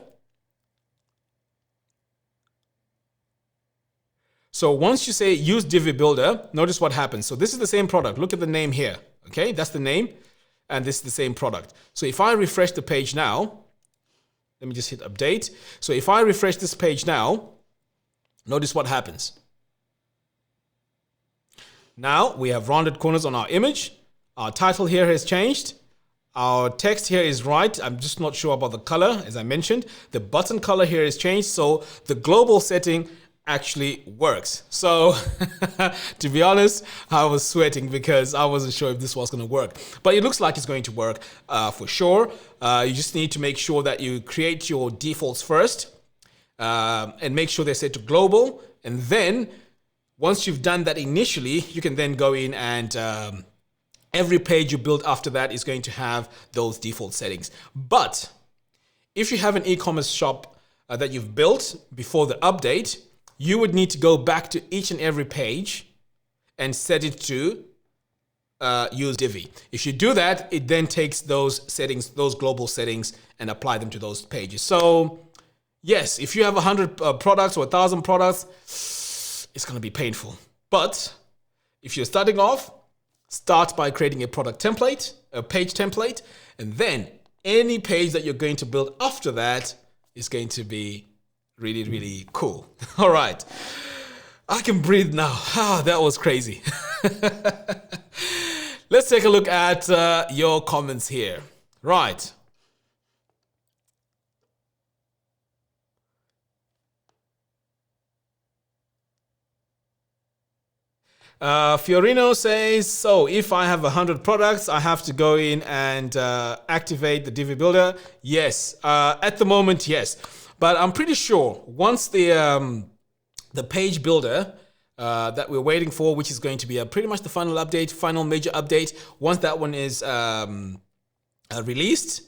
So once you say use DIvi builder, notice what happens. So this is the same product. Look at the name here, okay? That's the name, and this is the same product. So if I refresh the page now, let me just hit update. So if I refresh this page now, notice what happens. Now we have rounded corners on our image. Our title here has changed. Our text here is right. I'm just not sure about the color, as I mentioned. The button color here has changed. So the global setting actually works. So to be honest, I was sweating because I wasn't sure if this was going to work. But it looks like it's going to work for sure. You just need to make sure that you create your defaults first. And make sure they're set to global. And then once you've done that initially, you can then go in and every page you build after that is going to have those default settings. But if you have an e-commerce shop that you've built before the update, you would need to go back to each and every page and set it to use Divi. If you do that, it then takes those settings, those global settings, and apply them to those pages. So yes, if you have 100 products or 1,000 products, it's going to be painful. But if you're starting off, start by creating a product template, a page template, and then any page that you're going to build after that is going to be really, really cool. All right. I can breathe now. Ah, that was crazy. Let's take a look at your comments here. Right. Fiorino says, so if I have 100 products, I have to go in and activate the Divi Builder. Yes, at the moment, yes. But I'm pretty sure once the page builder that we're waiting for, which is going to be pretty much the final update, final major update, once that one is released,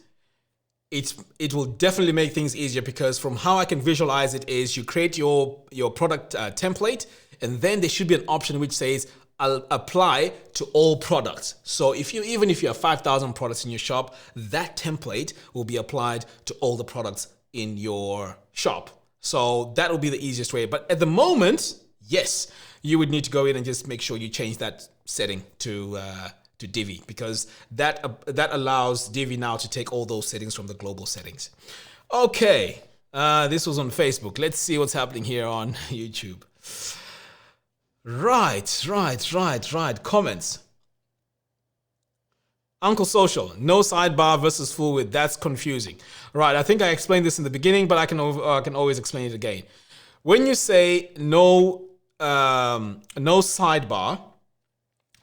it will definitely make things easier, because from how I can visualize it is you create your product template, and then there should be an option which says I'll apply to all products. So even if you have 5,000 products in your shop, that template will be applied to all the products in your shop. So that will be the easiest way. But at the moment, yes, you would need to go in and just make sure you change that setting to Divi, because that allows Divi now to take all those settings from the global settings. Okay, this was on Facebook. Let's see what's happening here on YouTube. Right. Comments. Uncle Social, no sidebar versus full width. That's confusing. Right, I think I explained this in the beginning, but I can always explain it again. When you say no sidebar,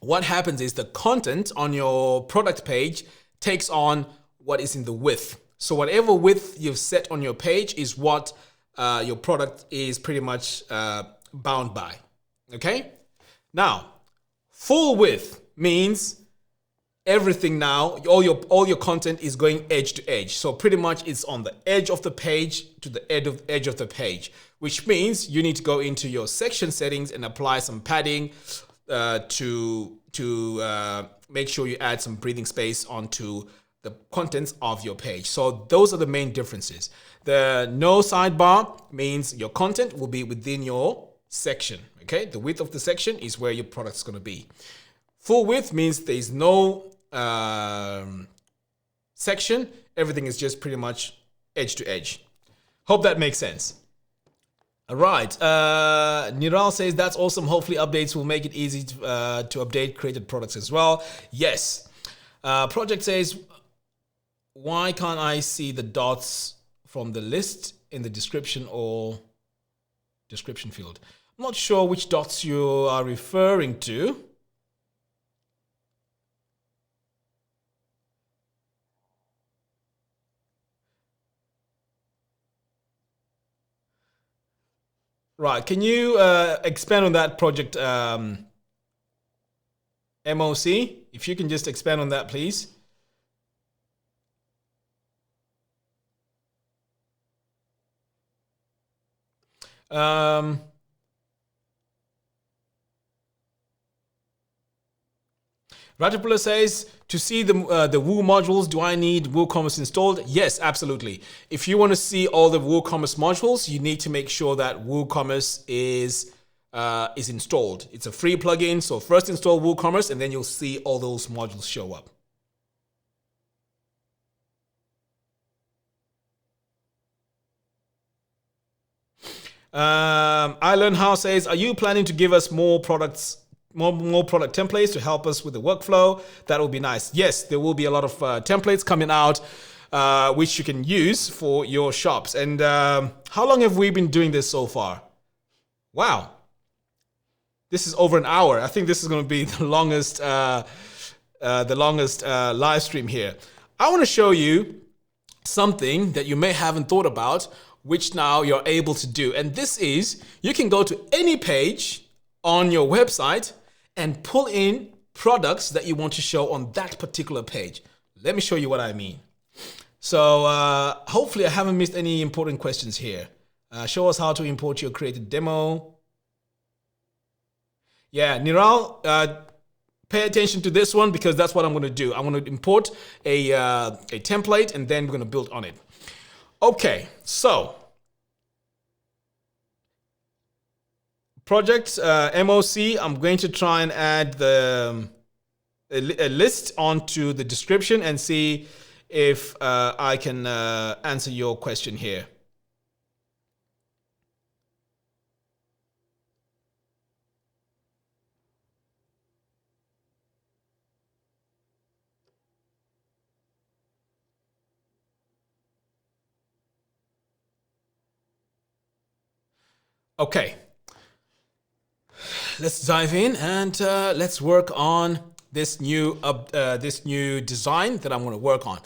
what happens is the content on your product page takes on what is in the width. So whatever width you've set on your page is what your product is pretty much bound by. Okay? Now, full width means everything now, all your content is going edge to edge. So pretty much it's on the edge of the page to the edge of the page, which means you need to go into your section settings and apply some padding to make sure you add some breathing space onto the contents of your page. So those are the main differences. The no sidebar means your content will be within your section. Okay, the width of the section is where your product is going to be. Full width means there is no section. Everything is just pretty much edge to edge. Hope that makes sense. All right. Niral says that's awesome. Hopefully updates will make it easy to update created products as well. Yes. Project says, why can't I see the dots from the list in the description or description field? I'm not sure which dots you are referring to. Right, can you expand on that, project MOC? If you can just expand on that, please. Ratapula says, to see the Woo modules, do I need WooCommerce installed? Yes, absolutely. If you want to see all the WooCommerce modules, you need to make sure that WooCommerce is installed. It's a free plugin, so first install WooCommerce and then you'll see all those modules show up. I Learn How says, are you planning to give us more products, more product templates to help us with the workflow? That will be nice. Yes, there will be a lot of templates coming out which you can use for your shops. And how long have we been doing this so far? Wow. This is over an hour. I think this is going to be the longest live stream here. I want to show you something that you may haven't thought about, which now you're able to do. And this is, you can go to any page on your website and pull in products that you want to show on that particular page. Let me show you what I mean. So hopefully I haven't missed any important questions here. Show us how to import your created demo. Yeah, Niral, pay attention to this one because that's what I'm going to do. I'm going to import a template and then we're going to build on it. Okay, so project MOC, I'm going to try and add a list onto the description and see if I can answer your question here. Okay, let's dive in and let's work on this new design that I'm going to work on.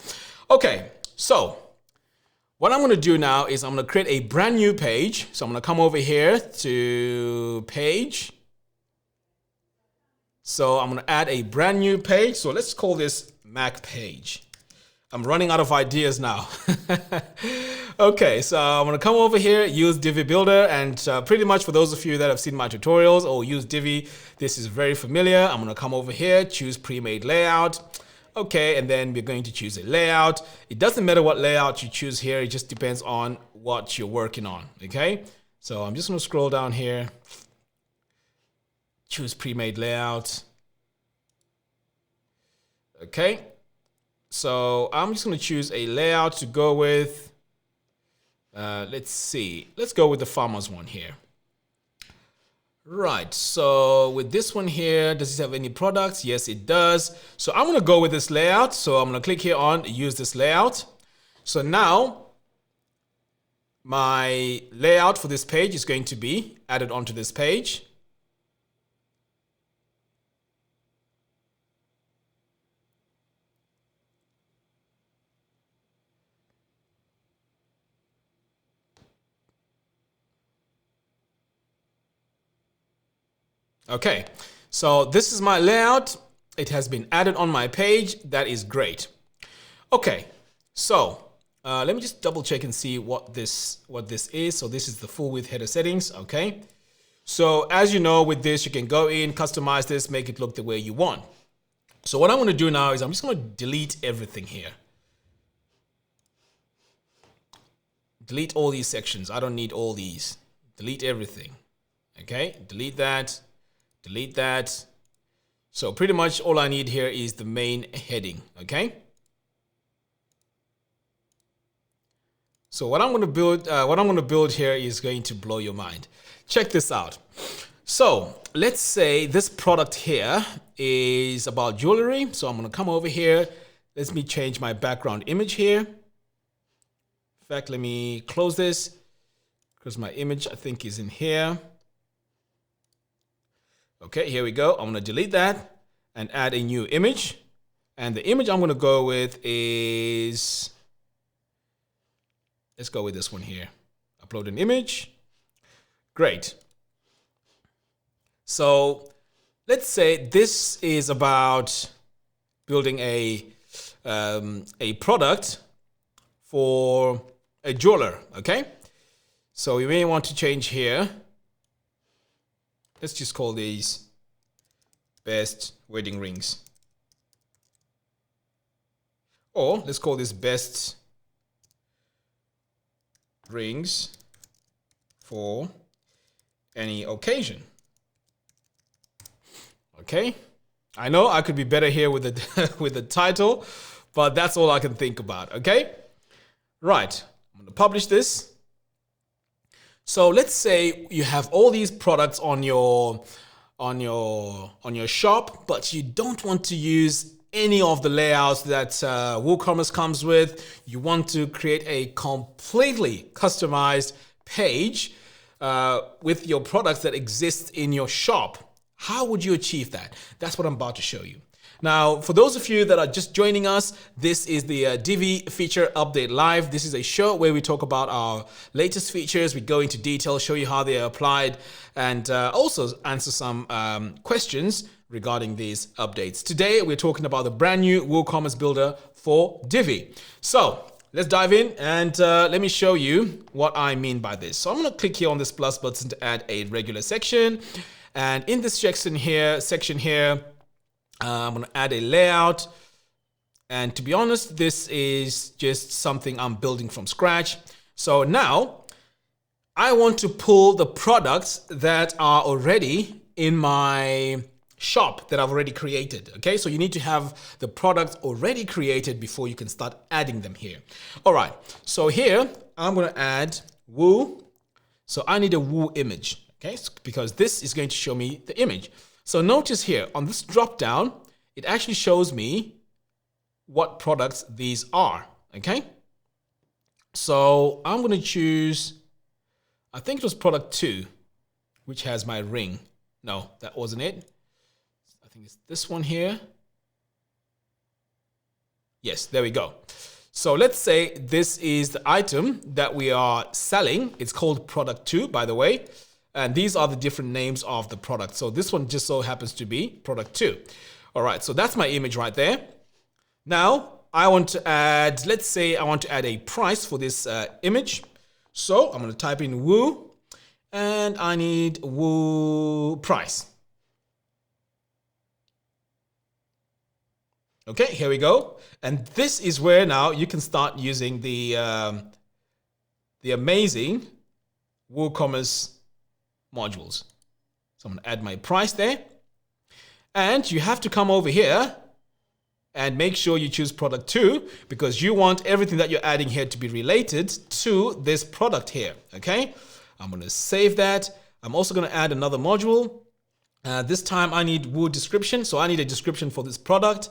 Okay, so what I'm going to do now is I'm going to create a brand new page. So I'm going to come over here to page. So I'm going to add a brand new page. So let's call this Mac page. I'm running out of ideas now. Okay, so I'm going to come over here, use Divi Builder, and pretty much for those of you that have seen my tutorials or use Divi, this is very familiar. I'm going to come over here, choose pre-made layout. Okay, and then we're going to choose a layout. It doesn't matter what layout you choose here. It just depends on what you're working on. Okay, so I'm just going to scroll down here, choose pre-made layout. Okay, so I'm just going to choose a layout to go with. Let's see. Let's go with the farmers one here. Right, so with this one here, does it have any products? Yes, it does. So I'm going to go with this layout. So I'm going to click here on use this layout. So now my layout for this page is going to be added onto this page. Okay, so this is my layout. It has been added on my page. That is great. Okay, so let me just double check and see what this is. So this is the full width header settings. Okay, so as you know, with this you can go in, customize this, make it look the way you want. So what I'm going to do now is I'm just going to delete everything here. Delete all these sections. I don't need all these. Delete everything. Okay, delete that. Delete that. So pretty much all I need here is the main heading. Okay. So what I'm going to build here is going to blow your mind. Check this out. So let's say this product here is about jewelry. So I'm going to come over here. Let me change my background image here. In fact, let me close this because my image I think is in here. Okay, here we go. I'm going to delete that and add a new image. And the image I'm going to go with is, let's go with this one here. Upload an image. Great. So let's say this is about building a product for a jeweler. Okay. So we may want to change here. Let's just call these best wedding rings. Or let's call this best rings for any occasion. Okay. I know I could be better here with the with the title, but that's all I can think about. Okay. Right. I'm going to publish this. So let's say you have all these products on your shop, but you don't want to use any of the layouts that WooCommerce comes with. You want to create a completely customized page with your products that exist in your shop. How would you achieve that? That's what I'm about to show you. Now, for those of you that are just joining us, this is the Divi Feature Update Live. This is a show where we talk about our latest features. We go into detail, show you how they are applied, and also answer some questions regarding these updates. Today, we're talking about the brand new WooCommerce builder for Divi. So let's dive in and let me show you what I mean by this. So I'm going to click here on this plus button to add a regular section. And in this section here, I'm going to add a layout. And to be honest, this is just something I'm building from scratch. So now I want to pull the products that are already in my shop that I've already created. Okay, so you need to have the products already created before you can start adding them here. All right, so here I'm going to add Woo. So I need a Woo image, okay, because this is going to show me the image. So notice here on this drop down, it actually shows me what products these are. Okay, so I'm going to choose, I think it was product 2, which has my ring. No, that wasn't it. I think it's this one here. Yes, there we go. So let's say this is the item that we are selling. It's called product 2, by the way. And these are the different names of the product. So this one just so happens to be product 2. All right, so that's my image right there. Now I want to add, let's say I want to add a price for this image. So I'm going to type in Woo and I need Woo price. Okay, here we go. And this is where now you can start using the amazing WooCommerce modules. So I'm going to add my price there. And you have to come over here and make sure you choose product 2 because you want everything that you're adding here to be related to this product here. Okay, I'm going to save that. I'm also going to add another module. This time I need Woo description. So I need a description for this product.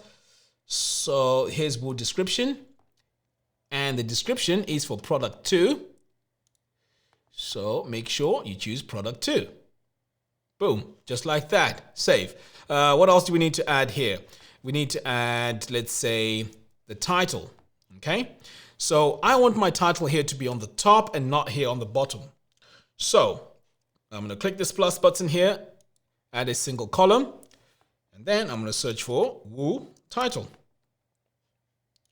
So here's Woo description, and the description is for product 2. So make sure you choose product 2. Boom, just like that. Save. What else do we need to add here? We need to add, let's say, the title. Okay, so I want my title here to be on the top and not here on the bottom. So I'm going to click this plus button here, add a single column, and then I'm going to search for Woo title.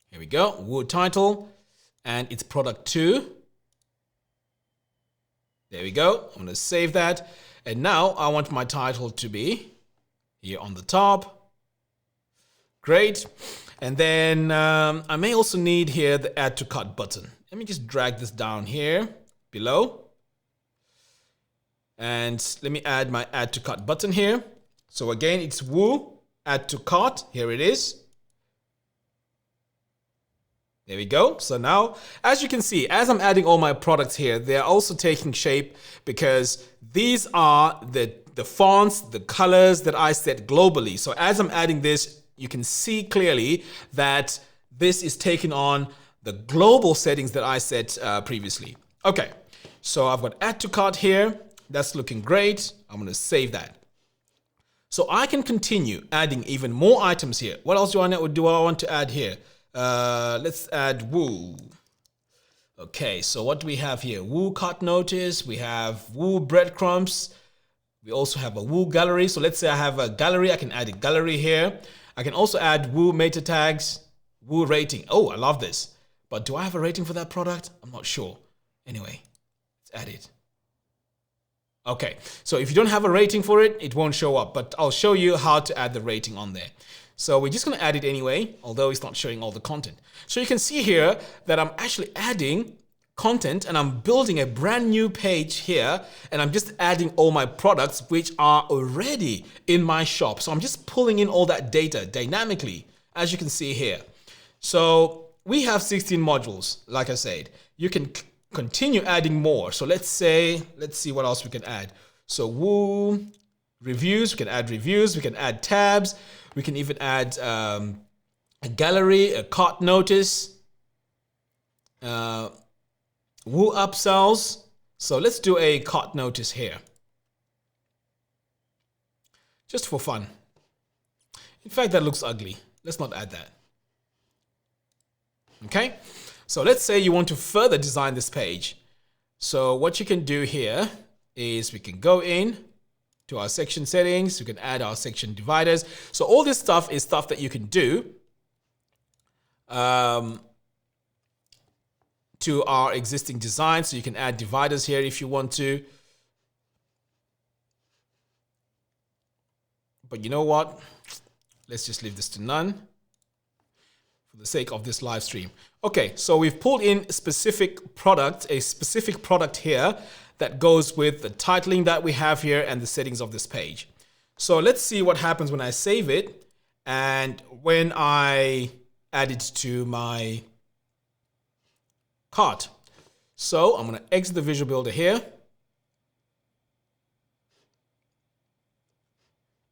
Here we go, Woo title, and it's product 2. There we go. I'm going to save that. And now I want my title to be here on the top. Great. And then I may also need here the add to cart button. Let me just drag this down here below. And let me add my add to cart button here. So again, it's Woo, add to cart. Here it is. There we go. So now, as you can see, as I'm adding all my products here, they're also taking shape because these are the fonts, the colors that I set globally. So as I'm adding this, you can see clearly that this is taking on the global settings that I set previously. Okay, so I've got add to cart here. That's looking great. I'm going to save that. So I can continue adding even more items here. What else do I want to add here? Let's add Woo. Okay, so what do we have here? Woo cart notice. We have Woo breadcrumbs. We also have a Woo gallery. So let's say I have a gallery. I can add a gallery here. I can also add Woo meta tags, Woo rating. Oh, I love this. But do I have a rating for that product? I'm not sure. Anyway, let's add it. Okay, so if you don't have a rating for it, it won't show up. But I'll show you how to add the rating on there. So we're just going to add it anyway, although it's not showing all the content. So you can see here that I'm actually adding content and I'm building a brand new page here and I'm just adding all my products which are already in my shop. So I'm just pulling in all that data dynamically, as you can see here. So we have 16 modules, like I said. You can continue adding more. So let's see what else we can add. So Woo reviews, we can add reviews, we can add tabs. We can even add a gallery, a cart notice, Woo upsells. So let's do a cart notice here. Just for fun. In fact, that looks ugly. Let's not add that. Okay, so let's say you want to further design this page. So what you can do here is we can go in to our section settings. We can add our section dividers. So all this stuff is stuff that you can do to our existing design. So you can add dividers here if you want to. But you know what? Let's just leave this to none for the sake of this live stream. Okay, so we've pulled in a specific product here that goes with the titling that we have here and the settings of this page. So let's see what happens when I save it and when I add it to my cart. So I'm going to exit the Visual Builder here.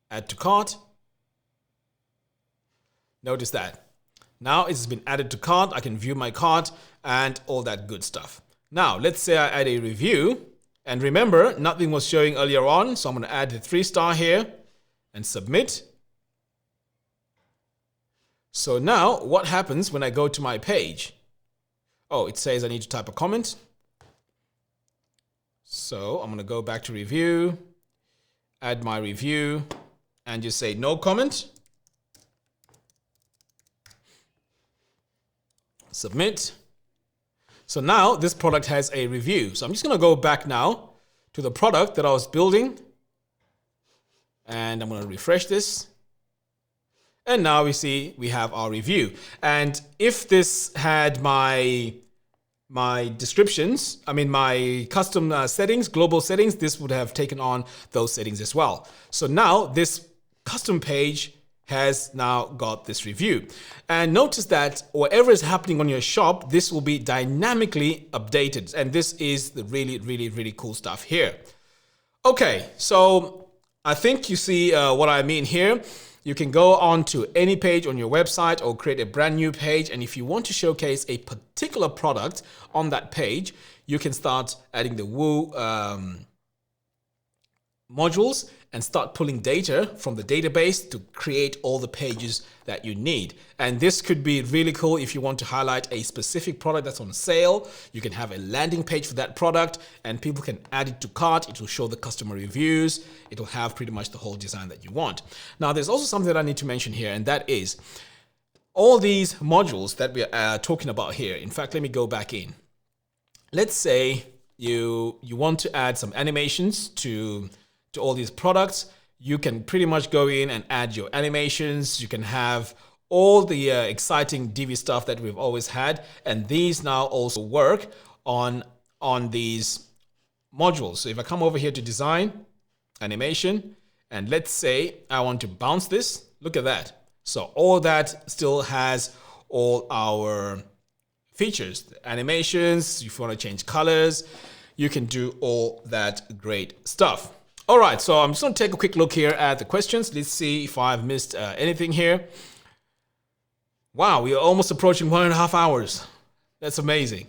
Add to cart. Notice that. Now it's been added to cart. I can view my cart and all that good stuff. Now, let's say I add a review. And remember, nothing was showing earlier on. So I'm going to add the 3-star here and submit. So now what happens when I go to my page? Oh, it says I need to type a comment. So I'm going to go back to review, add my review, and just say no comment. Submit. So now this product has a review. So I'm just going to go back now to the product that I was building. And I'm going to refresh this. And now we see we have our review. And if this had my descriptions, my custom settings, global settings, this would have taken on those settings as well. So now this custom page has now got this review. And notice that whatever is happening on your shop, this will be dynamically updated. And this is the really, really, really cool stuff here. Okay, so I think you see what I mean here. You can go on to any page on your website or create a brand new page. And if you want to showcase a particular product on that page, you can start adding the Woo modules and start pulling data from the database to create all the pages that you need. And this could be really cool if you want to highlight a specific product that's on sale. You can have a landing page for that product and people can add it to cart. It will show the customer reviews. It will have pretty much the whole design that you want. Now, there's also something that I need to mention here, and that is all these modules that we are talking about here. In fact, let me go back in. Let's say you want to add some animations to all these products. You can pretty much go in and add your animations. You can have all the exciting DIvi stuff that we've always had. And these now also work on these modules. So if I come over here to design, animation, and let's say I want to bounce this, look at that. So all that still has all our features, the animations. If you want to change colors, you can do all that great stuff. All right, so I'm just going to take a quick look here at the questions. Let's see if I've missed anything here. Wow, we are almost approaching 1.5 hours. That's amazing.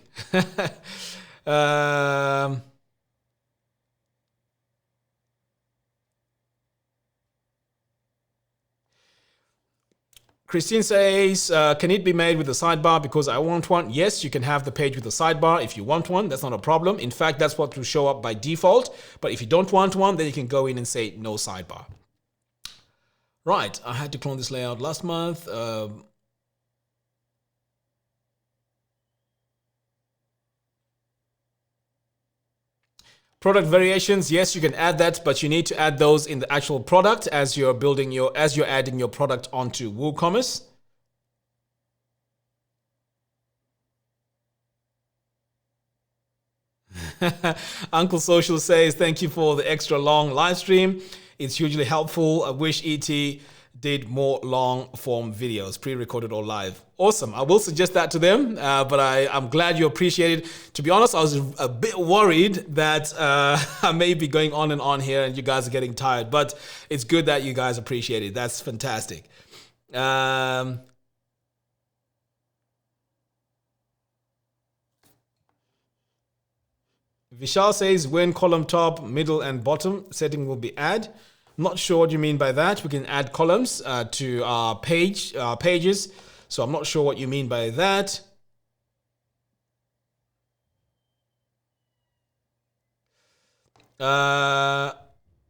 Christine says, can it be made with a sidebar because I want one? Yes, you can have the page with a sidebar if you want one. That's not a problem. In fact, that's what will show up by default. But if you don't want one, then you can go in and say no sidebar. Right, I had to clone this layout last month. Product variations, yes, you can add that, but you need to add those in the actual product as you're adding your product onto WooCommerce. Uncle Social says, thank you for the extra long live stream. It's hugely helpful. I wish ET did more long form videos, pre-recorded or live. Awesome. I will suggest that to them, but I'm glad you appreciate it. To be honest, I was a bit worried that I may be going on and on here and you guys are getting tired, but it's good that you guys appreciate it. That's fantastic. Vishal says, when column top, middle, and bottom setting will be add. Not sure what you mean by that. We can add columns to our pages. So I'm not sure what you mean by that.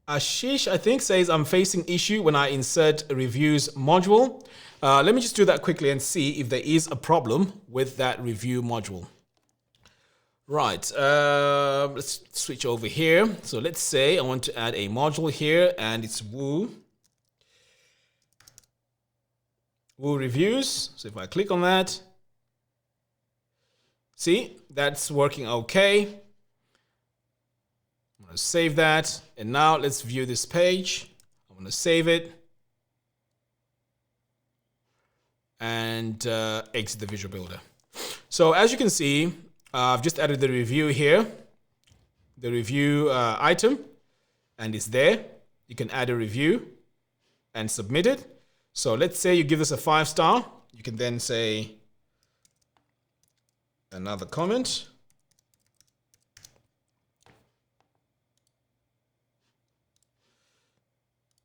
Ashish, I think, says I'm facing issue when I insert a reviews module. Let me just do that quickly and see if there is a problem with that review module. Right, let's switch over here. So let's say I want to add a module here and it's Woo reviews. So if I click on that, see, that's working okay. I'm going to save that. And now let's view this page. I'm going to save it and exit the Visual Builder. So as you can see, I've just added the review here, the review item, and it's there. You can add a review and submit it. So let's say you give this a 5-star. You can then say another comment.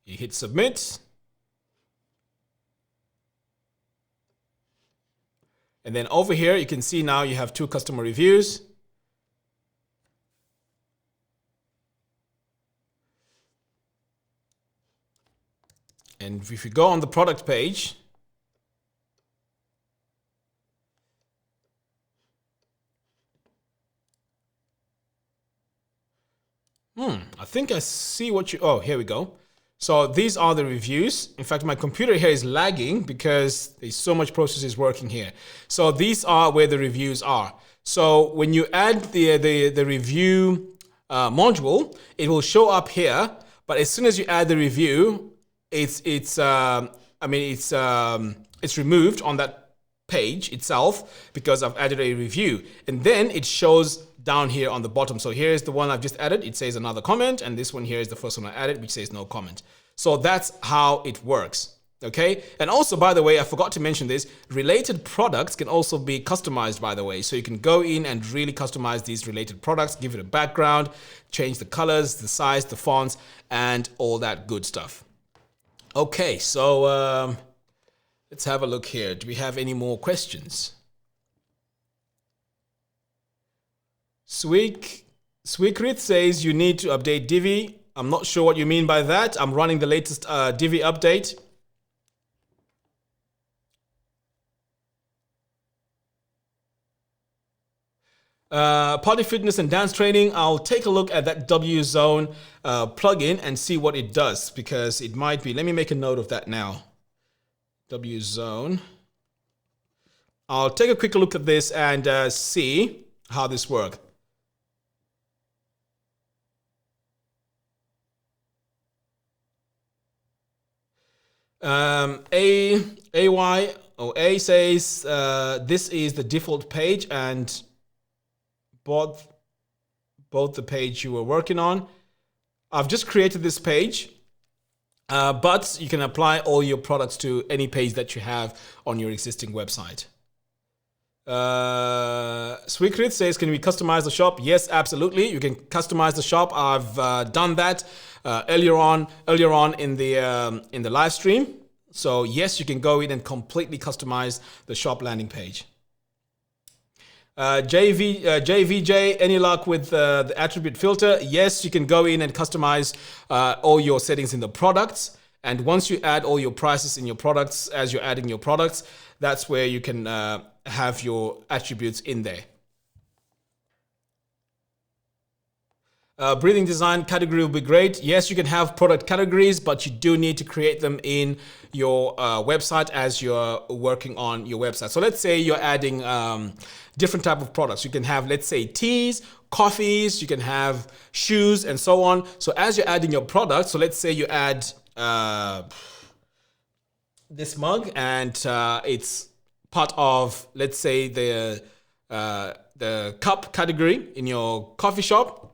You hit submit. And then over here, you can see now you have 2 customer reviews. And if you go on the product page, I think I see what you, oh, here we go. So these are the reviews. In fact, my computer here is lagging because there's so much processes working here. So these are where the reviews are. So when you add the review module, it will show up here. But as soon as you add the review, it's removed on that page itself because I've added a review, and then it shows down here on the bottom. So here's the one I've just added. It says another comment, and this one here is the first one I added, which says no comment. So that's how it works. Okay. And also, by the way, I forgot to mention this, related products can also be customized, by the way. So you can go in and really customize these related products, give it a background, change the colors, the size, the fonts, and all that good stuff. Okay. So let's have a look here. Do we have any more questions? Swikrit says you need to update Divi. I'm not sure what you mean by that. I'm running the latest Divi update. Party fitness and dance training. I'll take a look at that WZone plugin and see what it does, because it might be. Let me make a note of that now. WZone. I'll take a quick look at this and see how this works. A says this is the default page and both the page you were working on. I've just created this page, but you can apply all your products to any page that you have on your existing website. Swikrit says, can we customize the shop? Yes, absolutely. You can customize the shop. I've done that earlier on in the live stream. So yes, you can go in and completely customize the shop landing page. JVJ, any luck with the attribute filter? Yes, you can go in and customize all your settings in the products. And once you add all your prices in your products, as you're adding your products, that's where you can have your attributes in there. Breathing design category will be great. Yes, you can have product categories, but you do need to create them in your website as you're working on your website. So let's say you're adding different type of products. You can have, let's say, teas, coffees, you can have shoes, and so on. So as you're adding your products, so let's say you add this mug, and it's part of, let's say, the cup category in your coffee shop.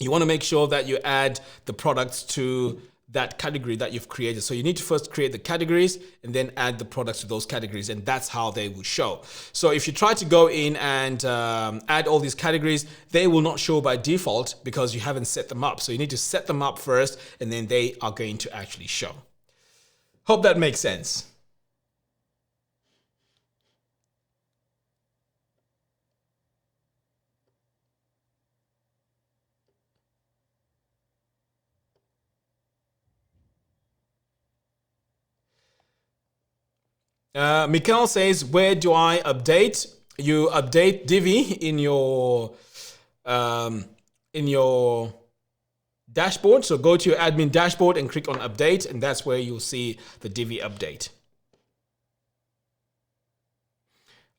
You want to make sure that you add the products to that category that you've created. So you need to first create the categories and then add the products to those categories, and that's how they will show. So if you try to go in and add all these categories, they will not show by default because you haven't set them up. So you need to set them up first, and then they are going to actually show. Hope that makes sense. Mikhail says, where do I update? You update Divi um, in your dashboard. So go to your admin dashboard and click on update, and that's where you'll see the Divi update.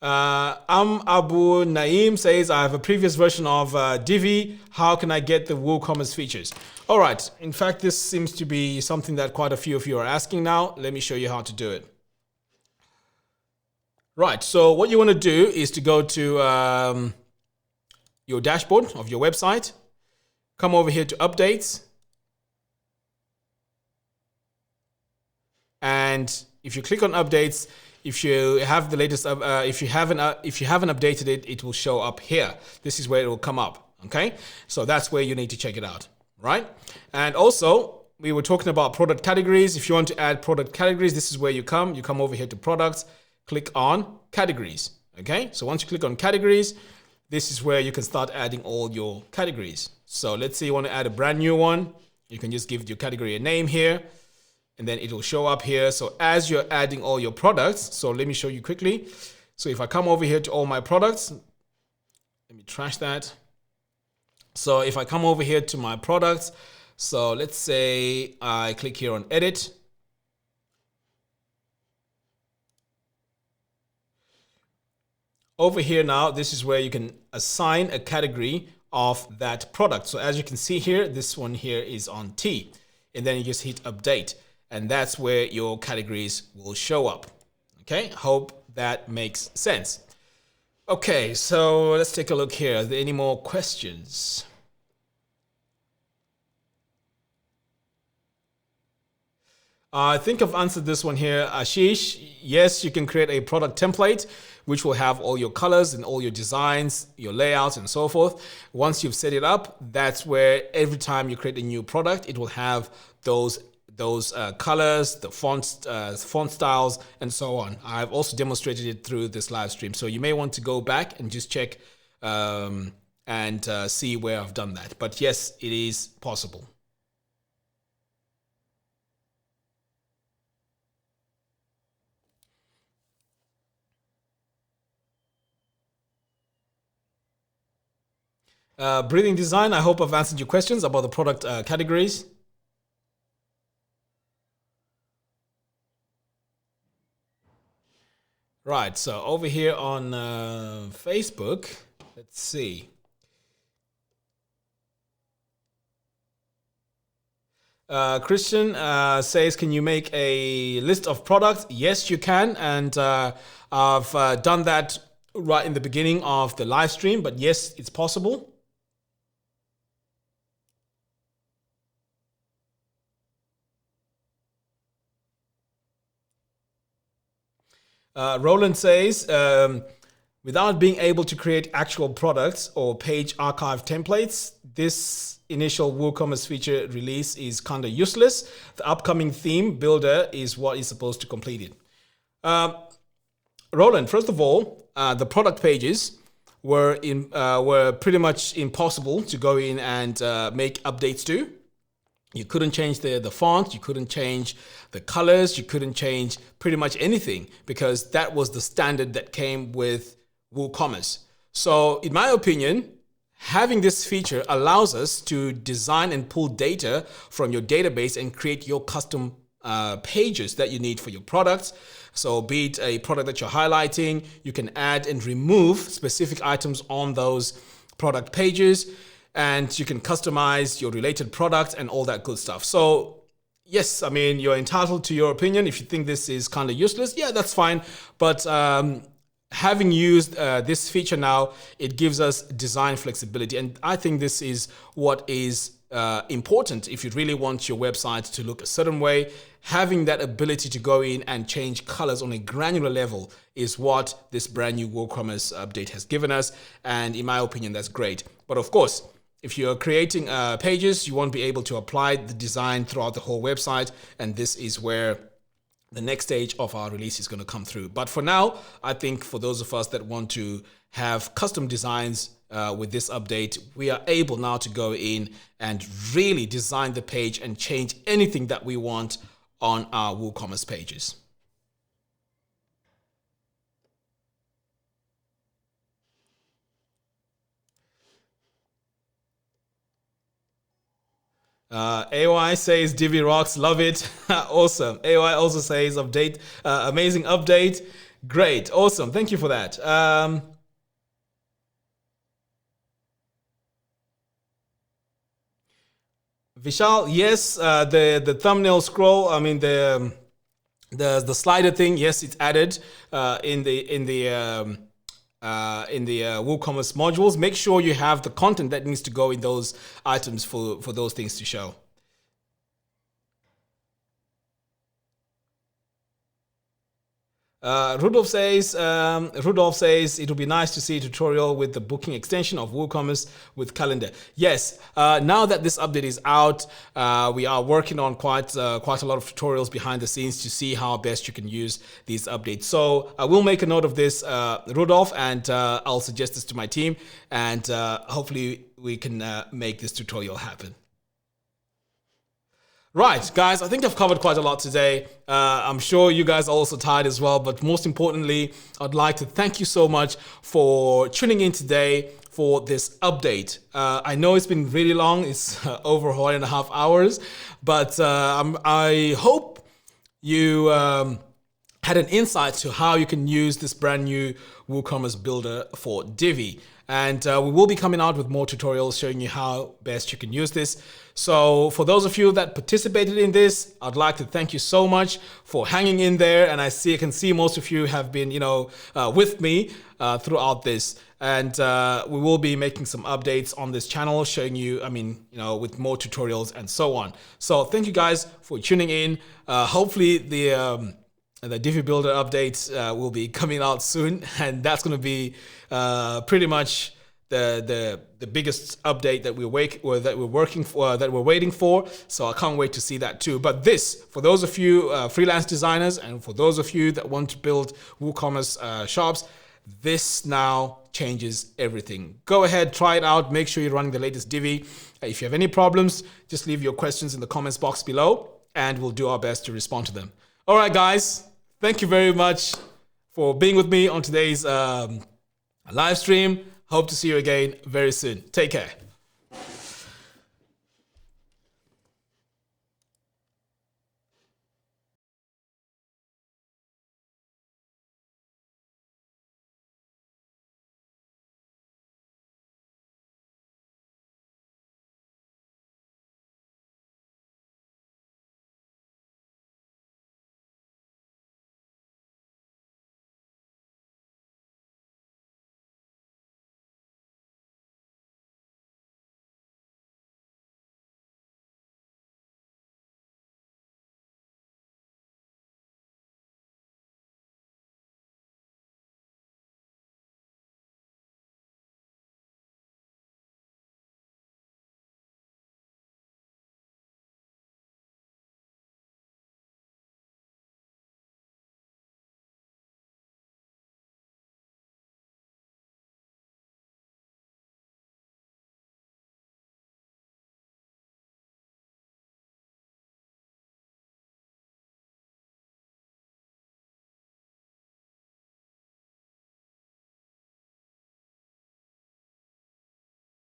Abu Naeem says, I have a previous version of Divi. How can I get the WooCommerce features? All right. In fact, this seems to be something that quite a few of you are asking now. Let me show you how to do it. Right. So what you want to do is to go to your dashboard of your website. Come over here to updates. And if you click on updates, if you have the latest, if you haven't updated it, it will show up here. This is where it will come up. Okay, so that's where you need to check it out, right? And also, we were talking about product categories. If you want to add product categories, this is where you come. You come over here to products, click on categories. Okay, so once you click on categories, this is where you can start adding all your categories. So let's say you want to add a brand new one. You can just give your category a name here, and then it will show up here. So as you're adding all your products, so let me show you quickly. So if I come over here to all my products, let me trash that. So if I come over here to my products, so let's say I click here on edit. Over here now, this is where you can assign a category of that product. So as you can see here, this one here is on tea, and then you just hit update. And that's where your categories will show up. Okay, hope that makes sense. Okay, so let's take a look here. Are there any more questions? I think I've answered this one here. Ashish, yes, you can create a product template, which will have all your colors and all your designs, your layouts and so forth. Once you've set it up, that's where every time you create a new product, it will have those colors, the font styles, and so on. I've also demonstrated it through this live stream. So you may want to go back and just check and see where I've done that. But yes, it is possible. Breathing design, I hope I've answered your questions about the product categories. Right, so over here on Facebook, let's see. Christian says, can you make a list of products? Yes, you can. And I've done that right in the beginning of the live stream, but yes, it's possible. Roland says, without being able to create actual products or page archive templates, this initial WooCommerce feature release is kind of useless. The upcoming theme builder is what is supposed to complete it. Roland, first of all, the product pages were pretty much impossible to go in and make updates to. You couldn't change the font, you couldn't change the colors, you couldn't change pretty much anything because that was the standard that came with WooCommerce. So in my opinion, having this feature allows us to design and pull data from your database and create your custom pages that you need for your products. So be it a product that you're highlighting, you can add and remove specific items on those product pages, and you can customize your related product and all that good stuff. So yes, I mean, you're entitled to your opinion. If you think this is kind of useless, yeah, that's fine. But having used this feature now, it gives us design flexibility. And I think this is what is important if you really want your website to look a certain way. Having that ability to go in and change colors on a granular level is what this brand new WooCommerce update has given us. And in my opinion, that's great. But of course, if you're creating pages, you won't be able to apply the design throughout the whole website. And this is where the next stage of our release is going to come through. But for now, I think for those of us that want to have custom designs with this update, we are able now to go in and really design the page and change anything that we want on our WooCommerce pages. AOI says Divi rocks, love it. Awesome. AOI also says update, amazing update. Great, awesome. Thank you for that. Vishal, yes, the thumbnail scroll. I mean the slider thing. Yes, it's added in the WooCommerce modules. Make sure you have the content that needs to go in those items for those things to show. Rudolph says it would be nice to see a tutorial with the booking extension of WooCommerce with calendar. Yes, now that this update is out, we are working on quite a lot of tutorials behind the scenes to see how best you can use these updates. So I will make a note of this, Rudolph, and I'll suggest this to my team, and hopefully we can make this tutorial happen. Right, guys, I think I've covered quite a lot today. I'm sure you guys are also tired as well, but most importantly, I'd like to thank you so much for tuning in today for this update. I know it's been really long. It's over 1.5 hours, but I hope you had an insight to how you can use this brand new WooCommerce builder for Divi. And we will be coming out with more tutorials showing you how best you can use this. So for those of you that participated in this, I'd like to thank you so much for hanging in there. And I can see most of you have been, with me throughout this. And we will be making some updates on this channel showing you, with more tutorials and so on. So thank you guys for tuning in. Hopefully the Divi Builder update will be coming out soon, and that's going to be pretty much the biggest update that we're waiting for. So I can't wait to see that too. But this, for those of you freelance designers, and for those of you that want to build WooCommerce shops, this now changes everything. Go ahead, try it out. Make sure you're running the latest Divi. If you have any problems, just leave your questions in the comments box below, and we'll do our best to respond to them. All right, guys. Thank you very much for being with me on today's live stream. Hope to see you again very soon. Take care.